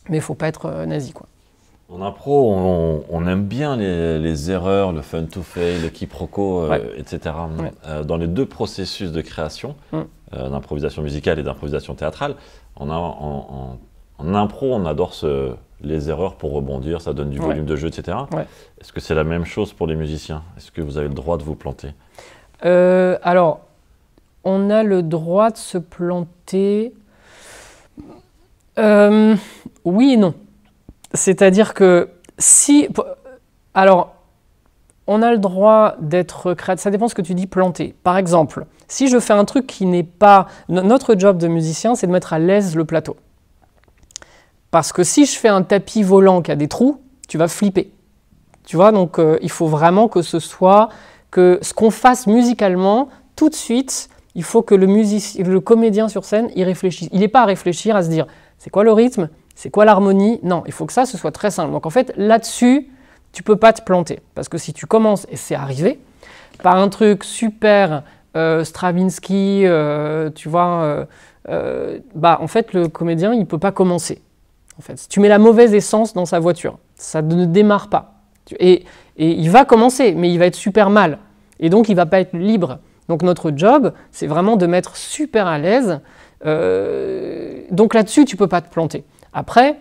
mais il ne faut pas être nazi, quoi. En impro, on aime bien les erreurs, le fun to fail, le quiproquo, etc. Ouais. Dans les deux processus de création, d'improvisation musicale et d'improvisation théâtrale, en impro, on adore les erreurs pour rebondir, ça donne du volume de jeu, etc. Ouais. Est-ce que c'est la même chose pour les musiciens? Est-ce que vous avez le droit de vous planter? Alors, on a le droit de se planter. Oui et non. C'est-à-dire que si... Alors, on a le droit d'être créatif. Ça dépend de ce que tu dis planter. Par exemple, si je fais un truc qui n'est pas... Notre job de musicien, c'est de mettre à l'aise le plateau. Parce que si je fais un tapis volant qui a des trous, tu vas flipper. Tu vois, donc il faut vraiment que ce qu'on fasse musicalement, tout de suite, il faut que le comédien sur scène, il réfléchisse. Il n'est pas à réfléchir, à se dire, c'est quoi le rythme? C'est quoi l'harmonie? Non, il faut que ça, ce soit très simple. Donc en fait, là-dessus, tu ne peux pas te planter. Parce que si tu commences, et c'est arrivé, par un truc super Stravinsky, tu vois, en fait, le comédien, il ne peut pas commencer. En fait, si tu mets la mauvaise essence dans sa voiture, ça ne démarre pas. Et il va commencer, mais il va être super mal. Et donc, il ne va pas être libre. Donc, notre job, c'est vraiment de mettre super à l'aise. Donc là-dessus, tu ne peux pas te planter. Après,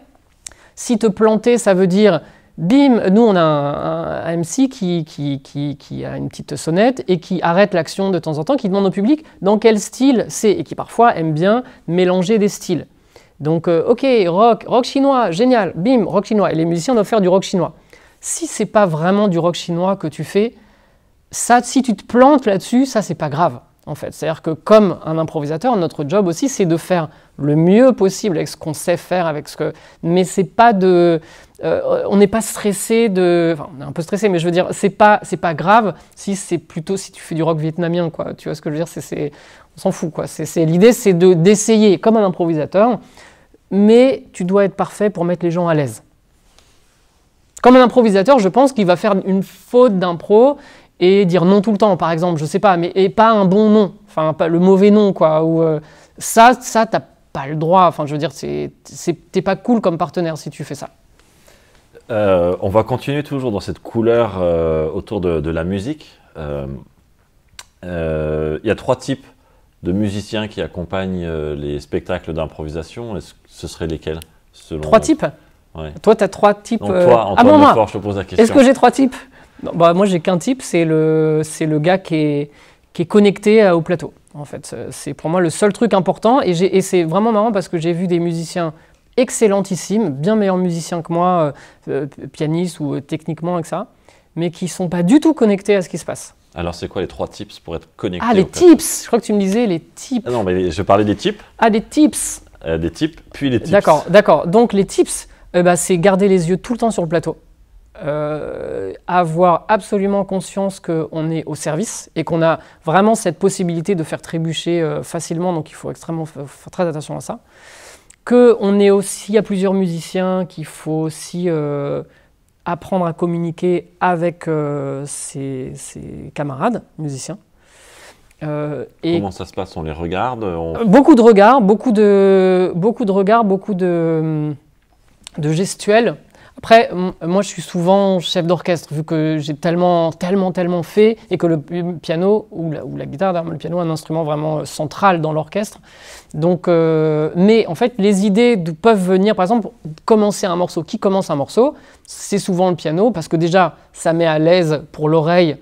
si te planter, ça veut dire, bim, nous, on a un MC qui a une petite sonnette et qui arrête l'action de temps en temps, qui demande au public dans quel style c'est, et qui parfois aime bien mélanger des styles. Donc, ok, rock chinois, génial, bim, rock chinois. Et les musiciens doivent faire du rock chinois. Si c'est pas vraiment du rock chinois que tu fais, ça, si tu te plantes là-dessus, ça, c'est pas grave, en fait. C'est-à-dire que comme un improvisateur, notre job aussi, c'est de faire le mieux possible avec ce qu'on sait faire, mais c'est pas de... on n'est pas stressé de... Enfin, on est un peu stressé, mais je veux dire, c'est pas grave si c'est plutôt si tu fais du rock vietnamien, quoi. Tu vois ce que je veux dire? On s'en fout, quoi. L'idée, c'est d'essayer comme un improvisateur, mais tu dois être parfait pour mettre les gens à l'aise. Comme un improvisateur, je pense qu'il va faire une faute d'impro et dire non tout le temps, par exemple, je sais pas, et pas un bon nom, enfin pas le mauvais nom, quoi. Ou ça t'as pas le droit. Enfin, je veux dire, t'es pas cool comme partenaire si tu fais ça. On va continuer toujours dans cette couleur autour de la musique. Il y a 3 types de musiciens qui accompagnent les spectacles d'improvisation. Ce seraient lesquels selon... 3 types? Ouais. Toi, tu as 3 types. Donc toi, Antoine Lefort, je te pose la question. Est-ce que j'ai 3 types? Non, moi, j'ai qu'un type, c'est le gars qui est connecté au plateau. En fait, c'est pour moi le seul truc important. Et c'est vraiment marrant parce que j'ai vu des musiciens excellentissimes, bien meilleurs musiciens que moi, pianistes ou techniquement avec ça, mais qui ne sont pas du tout connectés à ce qui se passe. Alors, c'est quoi les 3 tips pour être connecté? Ah, les tips! Je crois que tu me disais les tips. Ah non, mais je parlais des types. Ah, des tips. Des types, puis les tips. D'accord. Donc, les tips, c'est garder les yeux tout le temps sur le plateau. Avoir absolument conscience qu'on est au service et qu'on a vraiment cette possibilité de faire trébucher facilement, donc il faut extrêmement faire très attention à ça. Qu'on est aussi à plusieurs musiciens, qu'il faut aussi apprendre à communiquer avec ses camarades musiciens. Comment ça se passe? On les regarde? Beaucoup de regards, beaucoup de gestuels. Après, moi, je suis souvent chef d'orchestre, vu que j'ai tellement fait, et que le piano ou la guitare, le piano est un instrument vraiment central dans l'orchestre. Donc, mais en fait, les idées peuvent venir, par exemple, commencer un morceau. Qui commence un morceau? C'est souvent le piano, parce que déjà, ça met à l'aise pour l'oreille.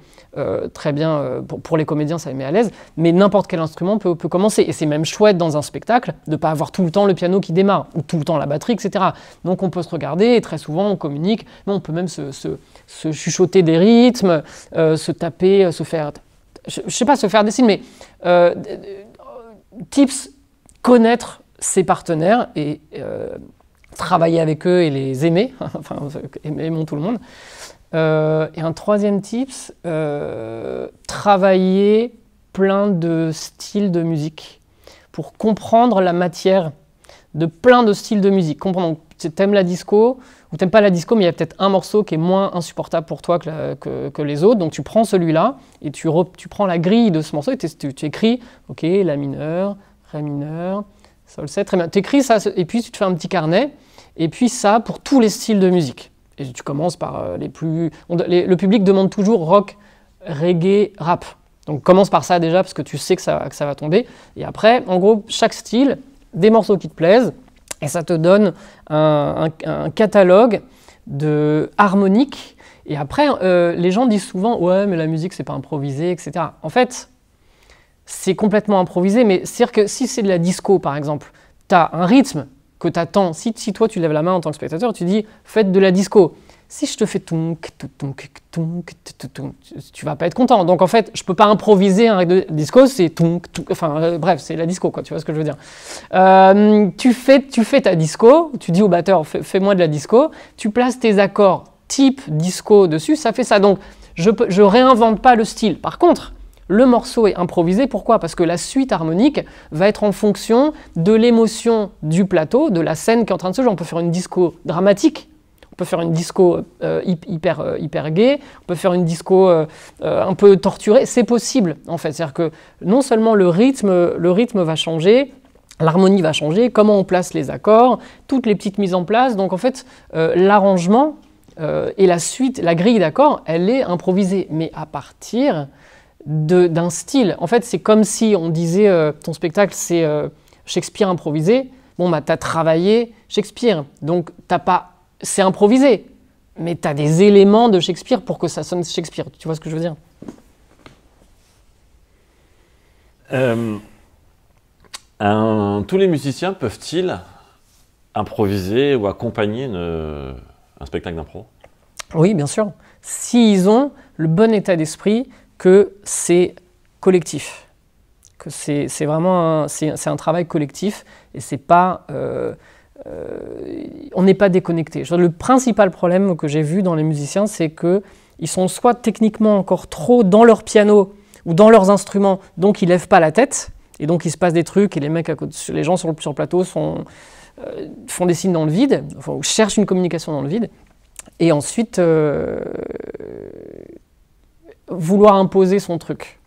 Très bien, pour les comédiens, ça les met à l'aise, mais n'importe quel instrument peut commencer. Et c'est même chouette dans un spectacle de ne pas avoir tout le temps le piano qui démarre, ou tout le temps la batterie, etc. Donc on peut se regarder, et très souvent on communique, mais on peut même se chuchoter des rythmes, se taper, se faire je sais pas se faire des signes, mais tips, connaître ses partenaires et travailler avec eux et les aimer, enfin aimons tout le monde. Et un troisième tips, travailler plein de styles de musique pour comprendre la matière de plein de styles de musique. Comprendre, t'aimes la disco ou t'aimes pas la disco, mais il y a peut-être un morceau qui est moins insupportable pour toi que les autres, donc tu prends celui-là et tu prends la grille de ce morceau et tu écris, ok, la mineur, ré mineur, sol 7, très bien. Tu écris ça et puis tu te fais un petit carnet et puis ça pour tous les styles de musique. Et tu commences par les plus... le public demande toujours rock, reggae, rap. Donc commence par ça déjà parce que tu sais que ça va tomber. Et après, en gros, chaque style, des morceaux qui te plaisent, et ça te donne un catalogue de harmoniques. Et après, les gens disent souvent « ouais, mais la musique, c'est pas improvisé, etc. » En fait, c'est complètement improvisé, mais c'est-à-dire que si c'est de la disco, par exemple, tu as un rythme que tu attends. Si toi, tu lèves la main en tant que spectateur, tu dis « faites de la disco ». Si je te fais tonk, tonk, tonk, tonk, tu vas pas être content. Donc en fait, je peux pas improviser un rythme de disco, c'est tonk, tonk, enfin bref, c'est la disco quoi, tu vois ce que je veux dire. Tu fais ta disco, tu dis au batteur fais-moi de la disco, tu places tes accords type disco dessus, ça fait ça. Donc je réinvente pas le style. Par contre, le morceau est improvisé, pourquoi? Parce que la suite harmonique va être en fonction de l'émotion du plateau, de la scène qui est en train de se jouer. On peut faire une disco dramatique. On peut faire une disco hyper gaie, on peut faire une disco un peu torturée, c'est possible en fait. C'est-à-dire que non seulement le rythme va changer, l'harmonie va changer, comment on place les accords, toutes les petites mises en place. Donc en fait, l'arrangement et la suite, la grille d'accords, elle est improvisée, mais à partir d'un style. En fait, c'est comme si on disait ton spectacle c'est Shakespeare improvisé. Bon, bah, tu as travaillé Shakespeare, donc t'as pas... C'est improvisé, mais tu as des éléments de Shakespeare pour que ça sonne Shakespeare. Tu vois ce que je veux dire? Tous les musiciens peuvent-ils improviser ou accompagner un spectacle d'impro? Oui, bien sûr. S'ils ont le bon état d'esprit que c'est collectif, que c'est vraiment un travail collectif et c'est pas... on n'est pas déconnecté. Le principal problème que j'ai vu dans les musiciens, c'est qu'ils sont soit techniquement encore trop dans leur piano ou dans leurs instruments, donc ils ne lèvent pas la tête, et donc il se passe des trucs, et les mecs, les gens sur le plateau font des signes dans le vide, enfin, ou cherchent une communication dans le vide, et ensuite vouloir imposer son truc.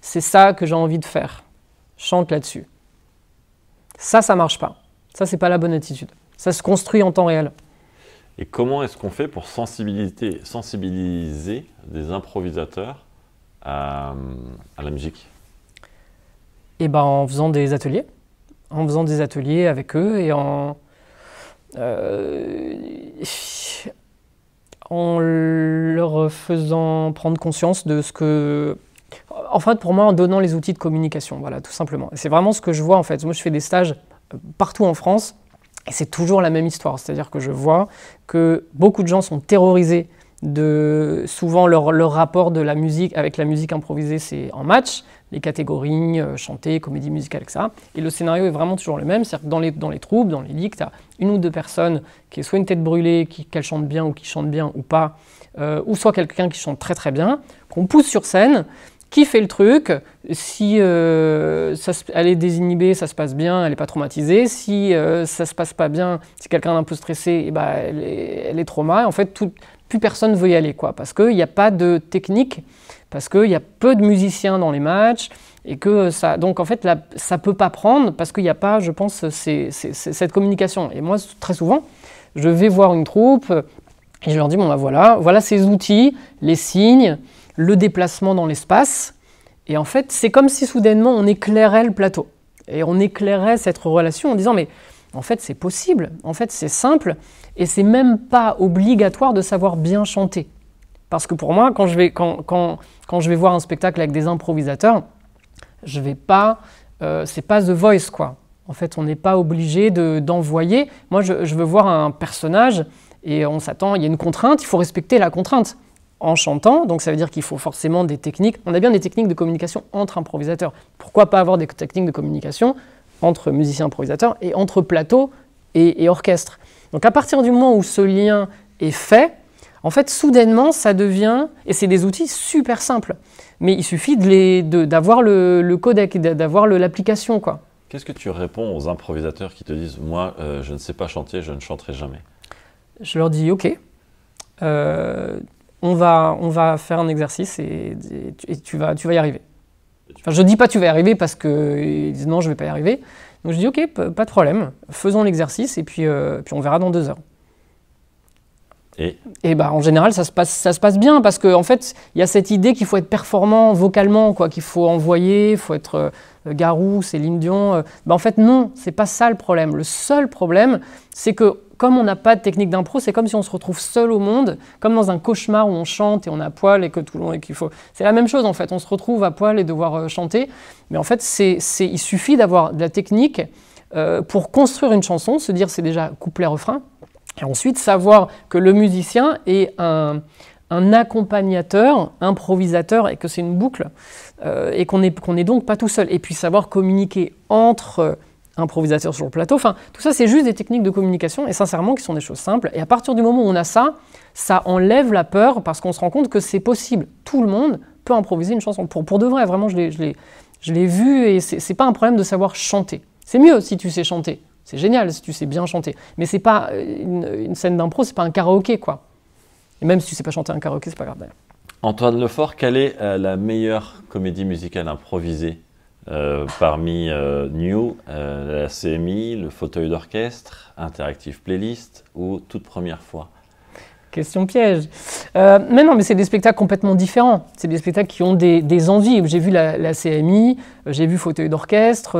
C'est ça que j'ai envie de faire. Chante là-dessus. Ça marche pas. Ça, c'est pas la bonne attitude. Ça se construit en temps réel. Et comment est-ce qu'on fait pour sensibiliser des improvisateurs à la musique? Et ben, en faisant des ateliers. En faisant des ateliers avec eux et en leur faisant prendre conscience de ce que... En fait, pour moi, en donnant les outils de communication, voilà, tout simplement. Et c'est vraiment ce que je vois, en fait. Moi, je fais des stages partout en France, et c'est toujours la même histoire. C'est-à-dire que je vois que beaucoup de gens sont terrorisés de... Souvent, leur rapport de la musique avec la musique improvisée, c'est en match, les catégories, chanter, comédie musicale, etc. Et le scénario est vraiment toujours le même. C'est-à-dire que dans les troupes, dans les ligues, tu as une ou deux personnes qui est soit une tête brûlée, qu'elle chante bien ou qui chante bien ou pas, ou soit quelqu'un qui chante très très bien, qu'on pousse sur scène, qui fait le truc. Si elle est désinhibée, ça se passe bien, elle n'est pas traumatisée. Si ça se passe pas bien, si quelqu'un est un peu stressé, eh ben, elle est trauma. En fait, plus personne veut y aller, quoi, parce qu'il n'y a pas de technique, parce qu'il y a peu de musiciens dans les matchs, et que ça... Donc en fait, là, ça ne peut pas prendre, parce qu'il n'y a pas, je pense, cette communication. Et moi, très souvent, je vais voir une troupe, et je leur dis, bon, ben voilà ces outils, les signes, le déplacement dans l'espace, et en fait, c'est comme si soudainement on éclairait le plateau, et on éclairait cette relation en disant, mais en fait c'est possible, en fait c'est simple, et c'est même pas obligatoire de savoir bien chanter. Parce que pour moi, quand je vais voir un spectacle avec des improvisateurs, je vais pas, c'est pas The Voice, quoi. En fait, on n'est pas obligé d'envoyer. Moi, je veux voir un personnage, et on s'attend, il y a une contrainte, il faut respecter la contrainte. en chantant, donc ça veut dire qu'il faut forcément des techniques. On a bien des techniques de communication entre improvisateurs. Pourquoi pas avoir des techniques de communication entre musiciens improvisateurs et entre plateau et orchestre. Donc à partir du moment où ce lien est fait, en fait soudainement ça devient, et c'est des outils super simples, mais il suffit d'avoir le codec, d'avoir l'application, quoi. Qu'est-ce que tu réponds aux improvisateurs qui te disent « Moi, je ne sais pas chanter, je ne chanterai jamais ». Je leur dis « Ok, on va faire un exercice et tu vas y arriver. » Enfin, je ne dis pas « tu vas y arriver » parce qu'ils disent « Non, je ne vais pas y arriver ». Donc je dis « Ok, pas de problème, faisons l'exercice et puis on verra dans 2 heures ». Et bah, en général, ça se passe bien parce qu'en fait, il y a cette idée qu'il faut être performant vocalement, quoi, qu'il faut envoyer, il faut être Garou, Céline Dion. Bah, en fait, non, c'est pas ça le problème. Le seul problème, c'est que comme on n'a pas de technique d'impro, c'est comme si on se retrouve seul au monde, comme dans un cauchemar où on chante et on a poil et que tout le monde et qu'il faut. C'est la même chose en fait. On se retrouve à poil et devoir chanter, mais en fait, il suffit d'avoir de la technique pour construire une chanson, se dire c'est déjà couplet-refrain. Et ensuite, savoir que le musicien est un accompagnateur, improvisateur, et que c'est une boucle, et qu'on est donc pas tout seul. Et puis savoir communiquer entre improvisateurs sur le plateau. Enfin, tout ça, c'est juste des techniques de communication, et sincèrement, qui sont des choses simples. Et à partir du moment où on a ça, ça enlève la peur, parce qu'on se rend compte que c'est possible. Tout le monde peut improviser une chanson. Pour de vrai, vraiment, je l'ai vu, et c'est pas un problème de savoir chanter. C'est mieux si tu sais chanter. C'est génial si tu sais bien chanter. Mais c'est pas une scène d'impro, c'est pas un karaoké, quoi. Et même si tu sais pas chanter un karaoké, c'est pas grave. Antoine Lefort, quelle est la meilleure comédie musicale improvisée parmi New, la CMI, le fauteuil d'orchestre, Interactive Playlist ou toute première fois? Question piège. Mais non, mais c'est des spectacles complètement différents. C'est des spectacles qui ont des envies. J'ai vu la CMI, j'ai vu Fauteuil d'orchestre.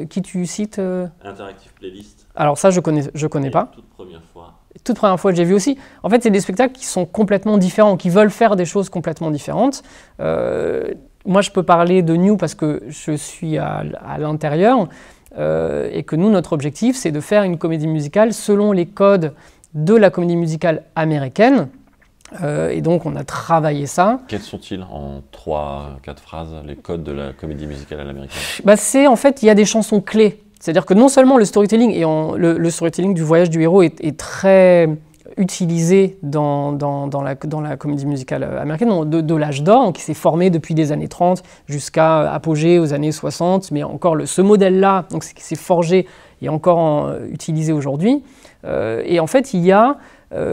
Qui tu cites Interactive Playlist. Alors ça, je connais pas. Toute première fois. Toute première fois que j'ai vu aussi. En fait, c'est des spectacles qui sont complètement différents, qui veulent faire des choses complètement différentes. Moi, je peux parler de New parce que je suis à l'intérieur et que nous, notre objectif, c'est de faire une comédie musicale selon les codes de la comédie musicale américaine. Et donc, on a travaillé ça. Quels sont-ils, en 3-4 phrases, les codes de la comédie musicale à l'américaine? En fait, il y a des chansons clés. C'est-à-dire que non seulement le storytelling, et le storytelling du voyage du héros est très utilisé dans la comédie musicale américaine, de l'âge d'or, qui s'est formé depuis des années 30 jusqu'à apogée aux années 60, mais encore ce modèle-là, donc qui s'est forgé et encore utilisé aujourd'hui. Et en fait, il y a,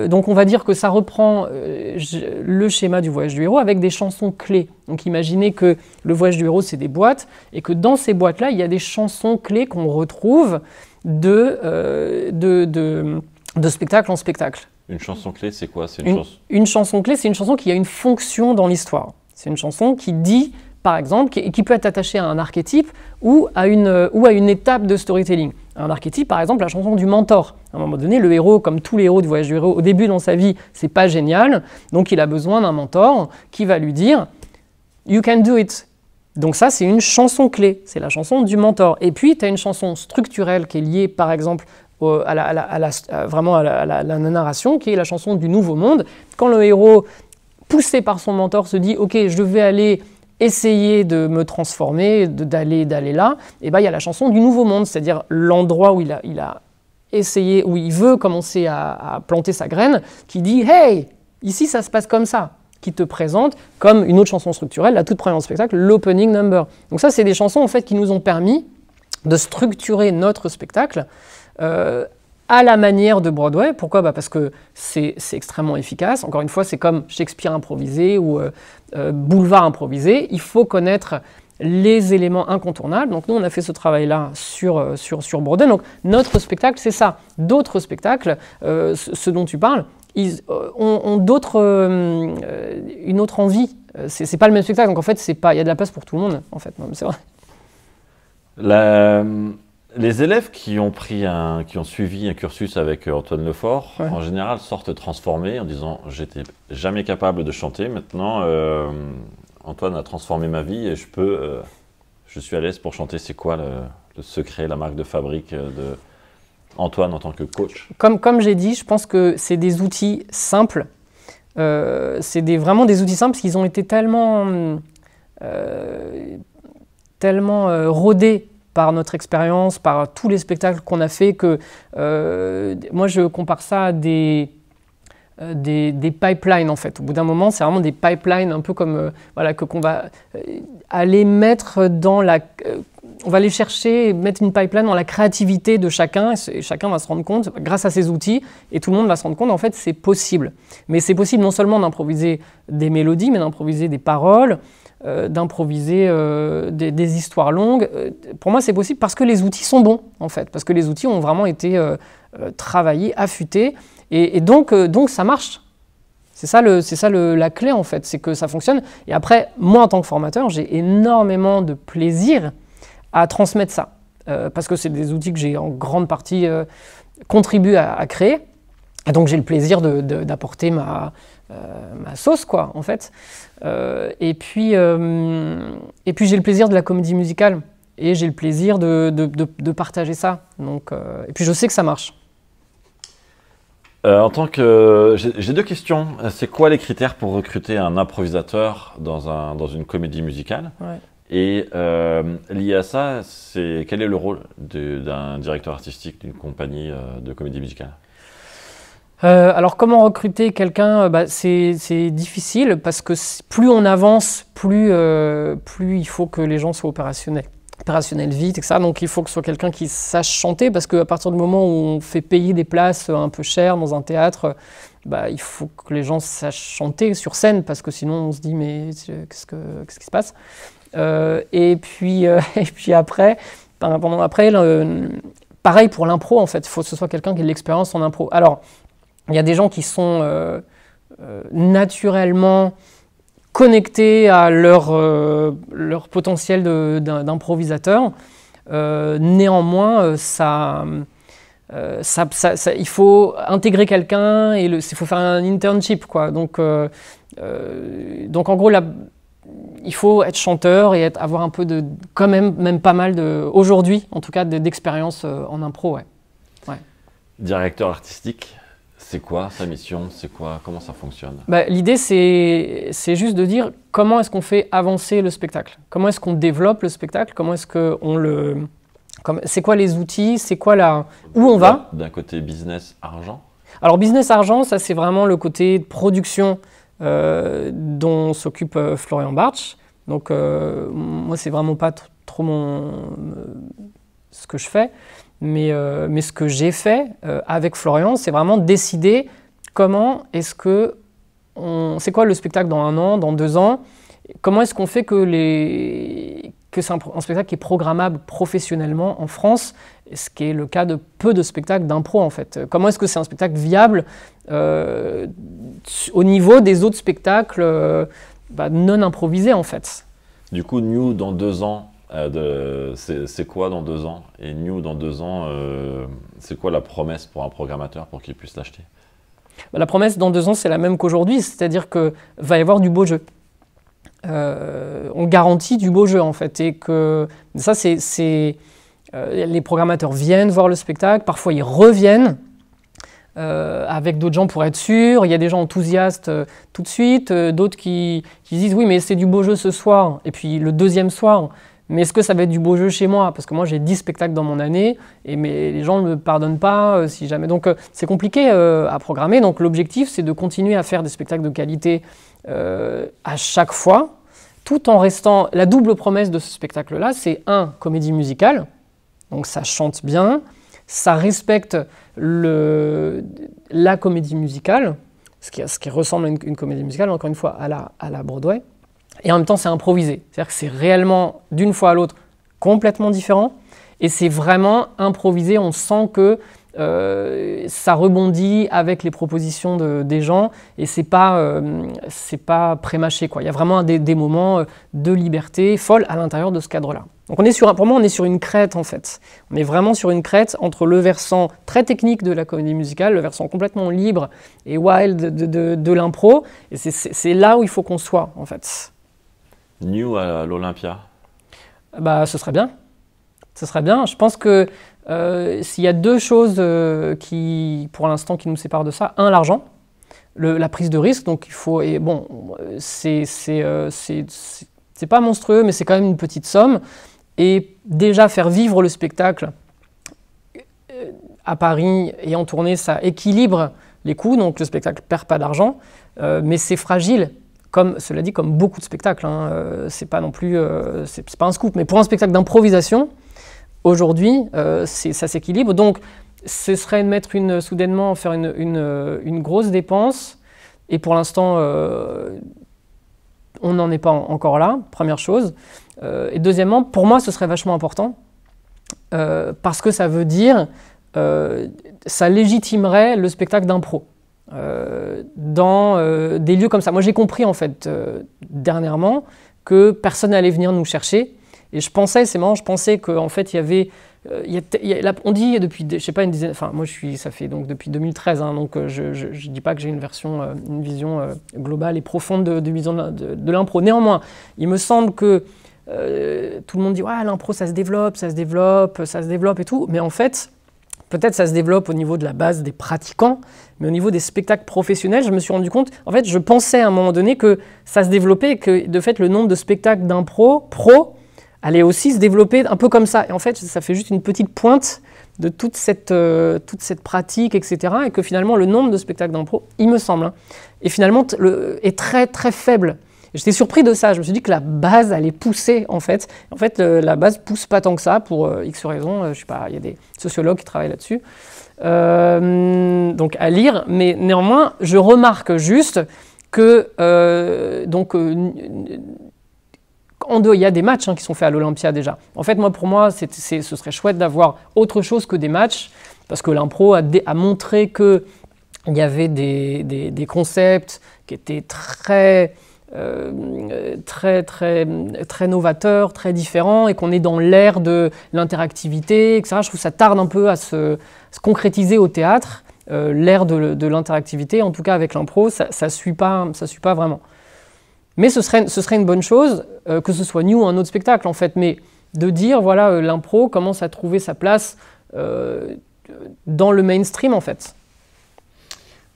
donc on va dire que ça reprend le schéma du voyage du héros avec des chansons clés. Donc imaginez que le voyage du héros, c'est des boîtes, et que dans ces boîtes-là, il y a des chansons clés qu'on retrouve de spectacle en spectacle. Une chanson clé, c'est quoi? Une chanson clé, c'est une chanson qui a une fonction dans l'histoire. C'est une chanson qui dit, par exemple, qui peut être attachée à un archétype ou à une étape de storytelling. Un archétype, par exemple, la chanson du mentor. À un moment donné, le héros, comme tous les héros du voyage du héros, au début dans sa vie, c'est pas génial, donc il a besoin d'un mentor qui va lui dire « You can do it ». Donc ça, c'est une chanson clé, c'est la chanson du mentor. Et puis, tu as une chanson structurelle qui est liée, par exemple, à la narration, qui est la chanson du nouveau monde. Quand le héros, poussé par son mentor, se dit « Ok, je vais aller essayer de me transformer, d'aller là », et ben il y a la chanson du nouveau monde, c'est-à-dire l'endroit où il a essayé, où il veut commencer à planter sa graine, qui dit « Hey, ici ça se passe comme ça », qui te présente comme une autre chanson structurelle, la toute première spectacle, l'opening number. Donc ça, c'est des chansons en fait qui nous ont permis de structurer notre spectacle à la manière de Broadway. Pourquoi? Parce que c'est extrêmement efficace. Encore une fois, c'est comme Shakespeare improvisé ou Boulevard improvisé. Il faut connaître les éléments incontournables. Donc nous, on a fait ce travail-là sur Broadway. Donc notre spectacle, c'est ça. D'autres spectacles, ceux dont tu parles, ils ont une autre envie. C'est pas le même spectacle. Donc en fait, il y a de la place pour tout le monde. En fait, non, mais c'est vrai. Les élèves qui ont suivi un cursus avec Antoine Lefort, ouais, en général sortent transformés en disant « j'étais jamais capable de chanter, maintenant Antoine a transformé ma vie et je suis à l'aise pour chanter ». C'est quoi le secret, la marque de fabrique de Antoine en tant que coach? Comme j'ai dit, je pense que c'est des outils simples C'est vraiment des outils simples parce qu'ils ont été tellement rodés par notre expérience, par tous les spectacles qu'on a fait, que moi je compare ça à des pipelines en fait. Au bout d'un moment, c'est vraiment des pipelines un peu comme voilà, qu'on va aller mettre dans la... on va aller chercher, mettre une pipeline dans la créativité de chacun, et chacun va se rendre compte, grâce à ces outils, et tout le monde va se rendre compte, en fait, c'est possible. Mais c'est possible non seulement d'improviser des mélodies, mais d'improviser des paroles, d'improviser des histoires longues. Pour moi, c'est possible parce que les outils sont bons, en fait, parce que les outils ont vraiment été travaillés, affûtés, et donc ça marche. C'est ça la clé, en fait, c'est que ça fonctionne. Et après, moi, en tant que formateur, j'ai énormément de plaisir à transmettre ça, parce que c'est des outils que j'ai en grande partie contribué à créer, et donc j'ai le plaisir d'apporter ma sauce, quoi, en fait. Et puis j'ai le plaisir de la comédie musicale, et j'ai le plaisir de partager ça. Donc, et puis je sais que ça marche. En tant que... J'ai deux questions. C'est quoi les critères pour recruter un improvisateur dans une comédie musicale? Ouais. Et lié à ça, quel est le rôle d'un directeur artistique d'une compagnie de comédie musicale? Alors comment recruter quelqu'un? C'est difficile parce que plus on avance, plus il faut que les gens soient opérationnels vite, etc. Donc il faut que ce soit quelqu'un qui sache chanter, parce qu'à partir du moment où on fait payer des places un peu chères dans un théâtre, il faut que les gens sachent chanter sur scène, parce que sinon on se dit mais qu'est-ce qui se passe? Et puis après, pareil pour l'impro, en fait, il faut que ce soit quelqu'un qui ait de l'expérience en impro. Alors, il y a des gens qui sont naturellement connectés à leur potentiel d'improvisateur. Néanmoins, il faut intégrer quelqu'un, et il faut faire un internship, quoi. Donc en gros, il faut être chanteur et avoir un peu quand même pas mal aujourd'hui, en tout cas, d'expérience en impro, ouais. Directeur artistique, c'est quoi sa mission? Comment ça fonctionne? L'idée, c'est juste de dire comment est-ce qu'on fait avancer le spectacle? Comment est-ce qu'on développe le spectacle? Comment est-ce qu'on le... C'est quoi les outils? C'est quoi où on va? D'un côté business, argent? Alors business, argent, ça c'est vraiment le côté de production dont s'occupe Florian Bartsch. Donc moi, c'est vraiment pas trop ce que je fais. Mais ce que j'ai fait avec Florian, c'est vraiment décider comment est-ce que c'est quoi le spectacle dans 1 an, dans 2 ans, comment est-ce qu'on fait que c'est un spectacle qui est programmable professionnellement en France, ce qui est le cas de peu de spectacles d'impro, en fait. Comment est-ce que c'est un spectacle viable au niveau des autres spectacles non improvisés, en fait. Du coup, New dans 2 ans, c'est quoi dans 2 ans? Et New dans 2 ans, c'est quoi la promesse pour un programmateur pour qu'il puisse l'acheter? La promesse dans 2 ans, c'est la même qu'aujourd'hui, c'est-à-dire qu'il va y avoir du beau jeu. On garantit du beau jeu, en fait, et que ça, les programmateurs viennent voir le spectacle, parfois ils reviennent avec d'autres gens pour être sûrs. Il y a des gens enthousiastes tout de suite, d'autres qui disent oui, mais c'est du beau jeu ce soir, et puis le deuxième soir, mais est-ce que ça va être du beau jeu chez moi? Parce que moi j'ai 10 spectacles dans mon année, mais les gens ne me pardonnent pas si jamais. Donc c'est compliqué à programmer. Donc l'objectif, c'est de continuer à faire des spectacles de qualité à chaque fois, tout en restant... La double promesse de ce spectacle-là, c'est comédie musicale, donc ça chante bien, ça respecte la comédie musicale, ce qui ressemble à une comédie musicale, encore une fois, à la Broadway. Et en même temps, c'est improvisé. C'est-à-dire que c'est réellement, d'une fois à l'autre, complètement différent. Et c'est vraiment improvisé. On sent que ça rebondit avec les propositions des gens. Et c'est pas prémâché, quoi. Il y a vraiment des moments de liberté folle à l'intérieur de ce cadre-là. Donc pour moi, on est sur une crête, en fait. On est vraiment sur une crête entre le versant très technique de la comédie musicale, le versant complètement libre et wild de l'impro. Et c'est là où il faut qu'on soit, en fait. New à l'Olympia? Ce serait bien. Ce serait bien. Je pense que s'il y a 2 choses pour l'instant, qui nous séparent de ça, l'argent. la prise de risque. Donc il faut, et bon, c'est pas monstrueux, mais c'est quand même une petite somme. Et déjà faire vivre le spectacle à Paris et en tournée, ça équilibre les coûts, donc le spectacle ne perd pas d'argent, mais c'est fragile, cela dit, comme beaucoup de spectacles. C'est pas non plus, c'est pas un scoop, mais pour un spectacle d'improvisation, aujourd'hui, ça s'équilibre. Donc, ce serait de mettre soudainement faire une grosse dépense, et pour l'instant, on n'en est pas encore là, première chose. Et deuxièmement, pour moi, ce serait vachement important, parce que ça veut dire, ça légitimerait le spectacle d'impro dans des lieux comme ça. Moi, j'ai compris, en fait, dernièrement, que personne n'allait venir nous chercher. Et je pensais, c'est marrant, je pensais qu'en fait, il y avait... on dit depuis, je sais pas, une dizaine... Enfin, moi, ça fait donc depuis 2013, donc je dis pas que j'ai une vision globale et profonde de l'impro. Néanmoins, il me semble que tout le monde dit ouais, l'impro ça se développe et tout, mais en fait peut-être ça se développe au niveau de la base des pratiquants, mais au niveau des spectacles professionnels, je me suis rendu compte, en fait je pensais à un moment donné que ça se développait et que de fait le nombre de spectacles d'impro pro allait aussi se développer un peu comme ça, et en fait ça fait juste une petite pointe de toute cette pratique, etc., et que finalement le nombre de spectacles d'impro, il me semble, et finalement est très très faible. J'étais surpris de ça, je me suis dit que la base allait pousser en fait. En fait, la base pousse pas tant que ça pour X raisons, je sais pas, il y a des sociologues qui travaillent là-dessus. Donc à lire, mais néanmoins, je remarque juste que il y a des matchs qui sont faits à l'Olympia déjà. En fait, pour moi, ce serait chouette d'avoir autre chose que des matchs, parce que l'impro a montré qu'il y avait des concepts qui étaient très novateur, très différent, et qu'on est dans l'ère de l'interactivité, etc. Je trouve que ça tarde un peu à se concrétiser au théâtre, l'ère de l'interactivité, en tout cas avec l'impro, ça suit pas vraiment. Mais ce serait une bonne chose, que ce soit New ou un autre spectacle en fait, mais de dire voilà, l'impro commence à trouver sa place dans le mainstream en fait.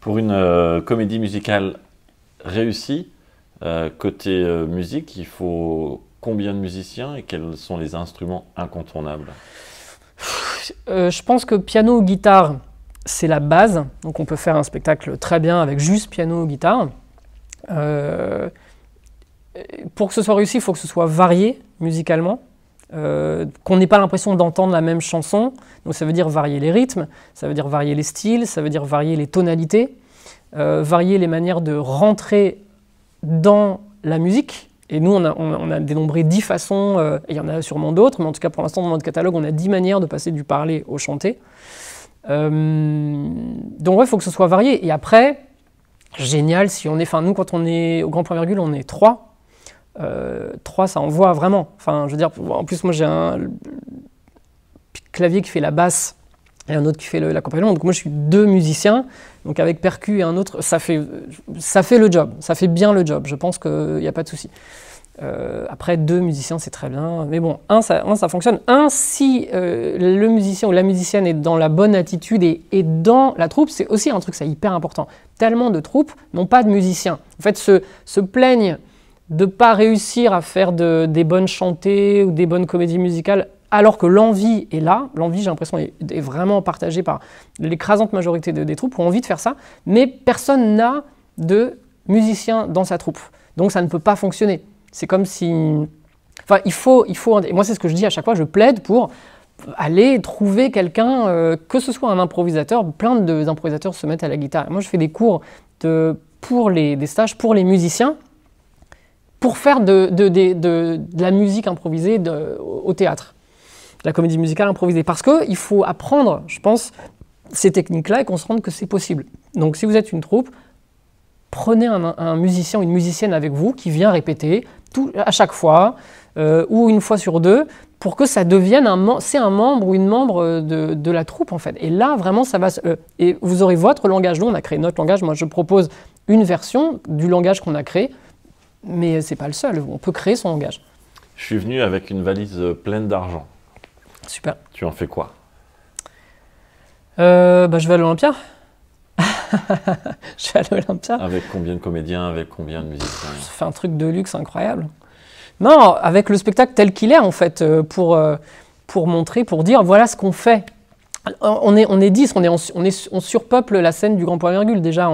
Pour une comédie musicale réussie, côté musique, il faut combien de musiciens et quels sont les instruments incontournables? Je pense que piano ou guitare, c'est la base. Donc on peut faire un spectacle très bien avec juste piano ou guitare. Pour que ce soit réussi, il faut que ce soit varié musicalement. Qu'on n'ait pas l'impression d'entendre la même chanson. Donc ça veut dire varier les rythmes, ça veut dire varier les styles, ça veut dire varier les tonalités, varier les manières de rentrer dans la musique. Et nous, on a dénombré 10 façons, et il y en a sûrement d'autres, mais en tout cas pour l'instant dans notre catalogue, on a 10 manières de passer du parler au chanté. Donc ouais, il faut que ce soit varié. Et après, génial, si on est, nous quand on est au Grand Point Virgule, on est 3. 3, ça envoie vraiment. Enfin, je veux dire, en plus moi j'ai un clavier qui fait la basse et un autre qui fait l'accompagnement. Donc moi je suis 2 musiciens, donc avec percu et un autre, ça fait le job, ça fait bien le job. Je pense qu'il n'y a pas de souci. Après 2 musiciens c'est très bien, mais bon, ça fonctionne. Si le musicien ou la musicienne est dans la bonne attitude et dans la troupe, c'est aussi un truc, c'est hyper important. Tellement de troupes n'ont pas de musiciens. En fait, se plaignent de ne pas réussir à faire des bonnes chantées ou des bonnes comédies musicales, alors que l'envie est là. L'envie, j'ai l'impression, est vraiment partagée par l'écrasante majorité des troupes qui ont envie de faire ça, mais personne n'a de musicien dans sa troupe. Donc ça ne peut pas fonctionner. C'est comme si... Enfin, il faut... Et moi, c'est ce que je dis à chaque fois, je plaide pour aller trouver quelqu'un, que ce soit un improvisateur. Plein d'improvisateurs se mettent à la guitare. Et moi, je fais des cours des stages pour les musiciens, pour faire de la musique improvisée au théâtre, de la comédie musicale improvisée. Parce qu'il faut apprendre, je pense, ces techniques-là et qu'on se rende que c'est possible. Donc si vous êtes une troupe, prenez un musicien ou une musicienne avec vous qui vient répéter à chaque fois, ou une fois sur 2, pour que ça devienne un membre ou une membre de la troupe, en fait. Et là, vraiment, ça va... et vous aurez votre langage. Nous, on a créé notre langage. Moi, je propose une version du langage qu'on a créé, mais c'est pas le seul, on peut créer son langage. Je suis venu avec une valise pleine d'argent. Super. Tu en fais quoi? Je vais à l'Olympia. Je suis à l'Olympia. Avec combien de comédiens, avec combien de musiciens? Ça fait un truc de luxe incroyable. Non, avec le spectacle tel qu'il est, en fait, pour montrer, pour dire, voilà ce qu'on fait. On est 10, on surpeuple la scène du Grand Point Virgule, déjà.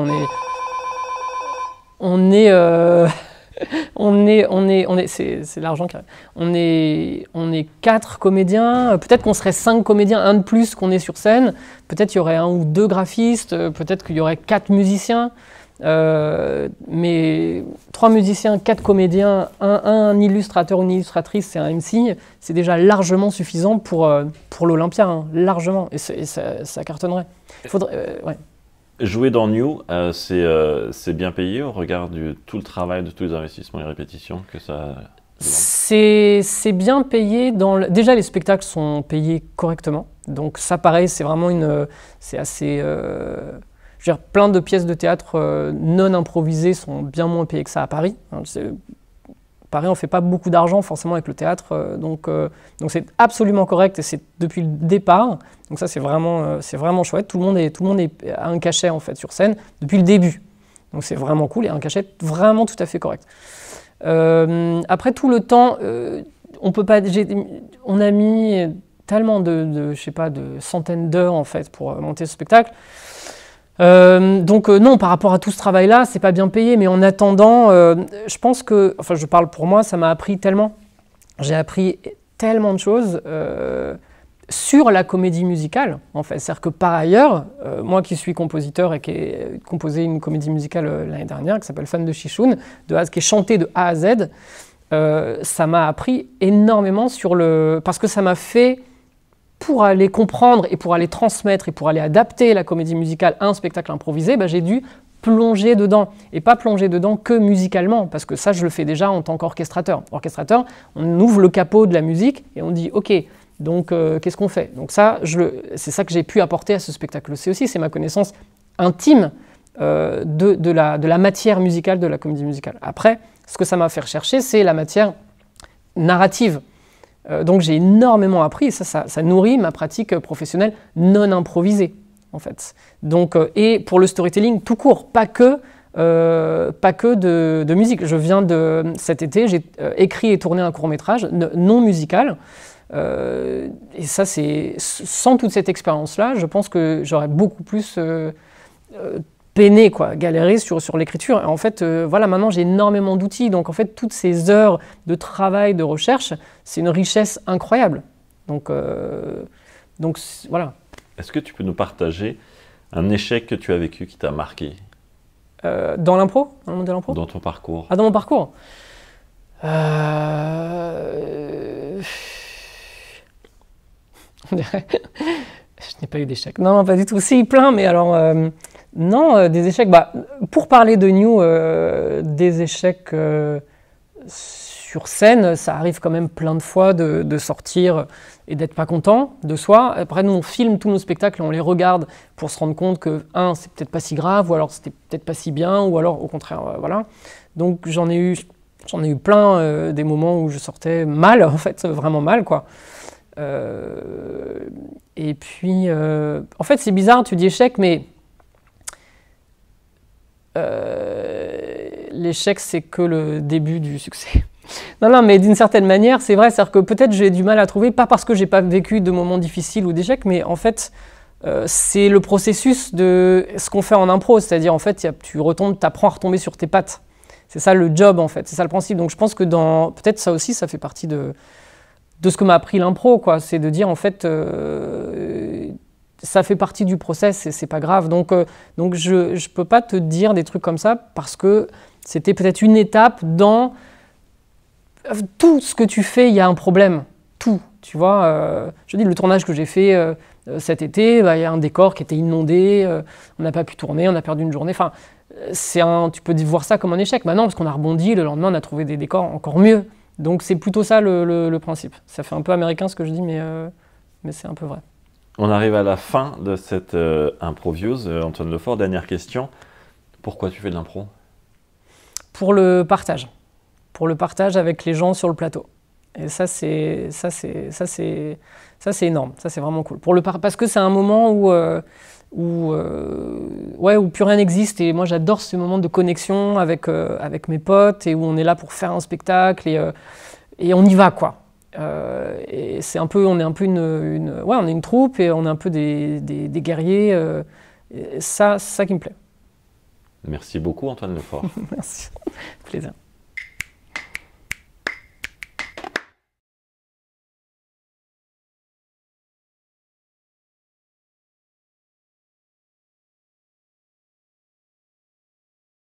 C'est l'argent qui arrive. On est 4 comédiens. Peut-être qu'on serait 5 comédiens, un de plus qu'on est sur scène. Peut-être qu'il y aurait 1 ou 2 graphistes. Peut-être qu'il y aurait 4 musiciens. Mais 3 musiciens, 4 comédiens, un illustrateur ou une illustratrice, c'est un MC. C'est déjà largement suffisant pour l'Olympia, hein, largement. Et ça cartonnerait. Ouais. Jouer dans New, c'est bien payé au regard de tout le travail, de tous les investissements et répétitions que ça demande? C'est bien payé. Déjà, les spectacles sont payés correctement. Donc ça, pareil, c'est vraiment c'est assez... je veux dire, plein de pièces de théâtre non improvisées sont bien moins payées que ça à Paris. Paris, on ne fait pas beaucoup d'argent forcément avec le théâtre, donc c'est absolument correct et c'est depuis le départ. Donc ça, c'est vraiment chouette. Tout le monde a un cachet en fait sur scène depuis le début. Donc c'est vraiment cool et un cachet vraiment tout à fait correct. Après tout le temps, on a mis tellement je sais pas, de centaines d'heures en fait pour monter ce spectacle. Non, par rapport à tout ce travail-là, c'est pas bien payé, mais en attendant, je pense que, enfin je parle pour moi, ça m'a appris tellement. J'ai appris tellement de choses sur la comédie musicale, en fait. C'est-à-dire que par ailleurs, moi qui suis compositeur et qui ai composé une comédie musicale l'année dernière, qui s'appelle Fan de Chichoun, qui est chantée de A à Z, ça m'a appris énormément parce que ça m'a fait... Pour aller comprendre et pour aller transmettre et pour aller adapter la comédie musicale à un spectacle improvisé, j'ai dû plonger dedans. Et pas plonger dedans que musicalement, parce que ça, je le fais déjà en tant qu'orchestrateur. Orchestrateur, on ouvre le capot de la musique et on dit « Ok, donc qu'est-ce qu'on fait ?» Donc ça, c'est ça que j'ai pu apporter à ce spectacle. C'est ma connaissance intime de la matière musicale de la comédie musicale. Après, ce que ça m'a fait rechercher, c'est la matière narrative. Donc j'ai énormément appris et ça nourrit ma pratique professionnelle non improvisée en fait. Donc, et pour le storytelling tout court, pas que de musique. Cet été, j'ai écrit et tourné un court-métrage non musical. Et ça, sans toute cette expérience-là, je pense que j'aurais beaucoup plus peiné, galéré sur l'écriture. Et en fait, voilà, maintenant j'ai énormément d'outils. Donc en fait, toutes ces heures de travail, de recherche, c'est une richesse incroyable. Donc voilà. Est-ce que tu peux nous partager un échec que tu as vécu qui t'a marqué? Dans l'impro? Dans le monde de l'impro? Dans ton parcours. Ah, dans mon parcours? Je n'ai pas eu d'échec. Non, pas du tout. Si, plein, mais alors... Non, des échecs. Pour parler de New, des échecs sur scène, ça arrive quand même plein de fois de sortir et d'être pas content de soi. Après, nous, on filme tous nos spectacles et on les regarde pour se rendre compte que, c'est peut-être pas si grave, ou alors c'était peut-être pas si bien, ou alors au contraire, voilà. Donc j'en ai eu plein des moments où je sortais mal, en fait, vraiment mal, quoi. Et puis, en fait, c'est bizarre, tu dis échec, mais l'échec, c'est que le début du succès. Non, mais d'une certaine manière, c'est vrai, c'est-à-dire que peut-être j'ai du mal à trouver, pas parce que j'ai pas vécu de moments difficiles ou d'échecs, mais en fait, c'est le processus de ce qu'on fait en impro, c'est-à-dire en fait, tu apprends à retomber sur tes pattes. C'est ça le job, en fait, c'est ça le principe. Donc je pense que peut-être ça aussi, ça fait partie de ce que m'a appris l'impro, quoi. C'est de dire, en fait, ça fait partie du process et c'est pas grave. Donc je peux pas te dire des trucs comme ça parce que c'était peut-être une étape dans tout ce que tu fais, il y a un problème. Tout, tu vois. Je dis, le tournage que j'ai fait cet été, il y a un décor qui était inondé, on n'a pas pu tourner, on a perdu une journée. Enfin, tu peux voir ça comme un échec. Maintenant, parce qu'on a rebondi, le lendemain, on a trouvé des décors encore mieux. Donc c'est plutôt ça le principe. Ça fait un peu américain ce que je dis, mais c'est un peu vrai. On arrive à la fin de cette Improvieuse. Antoine Lefort, dernière question. Pourquoi tu fais de l'impro? Pour le partage. Pour le partage avec les gens sur le plateau. Et ça, c'est énorme. Ça, c'est vraiment cool. Parce que c'est un moment où plus rien n'existe. Et moi, j'adore ce moment de connexion avec mes potes et où on est là pour faire un spectacle et on y va, quoi. Et on est un peu on est une troupe et on est un peu des guerriers. Et ça, c'est ça qui me plaît. Merci beaucoup, Antoine Lefort. Merci. Plaisir.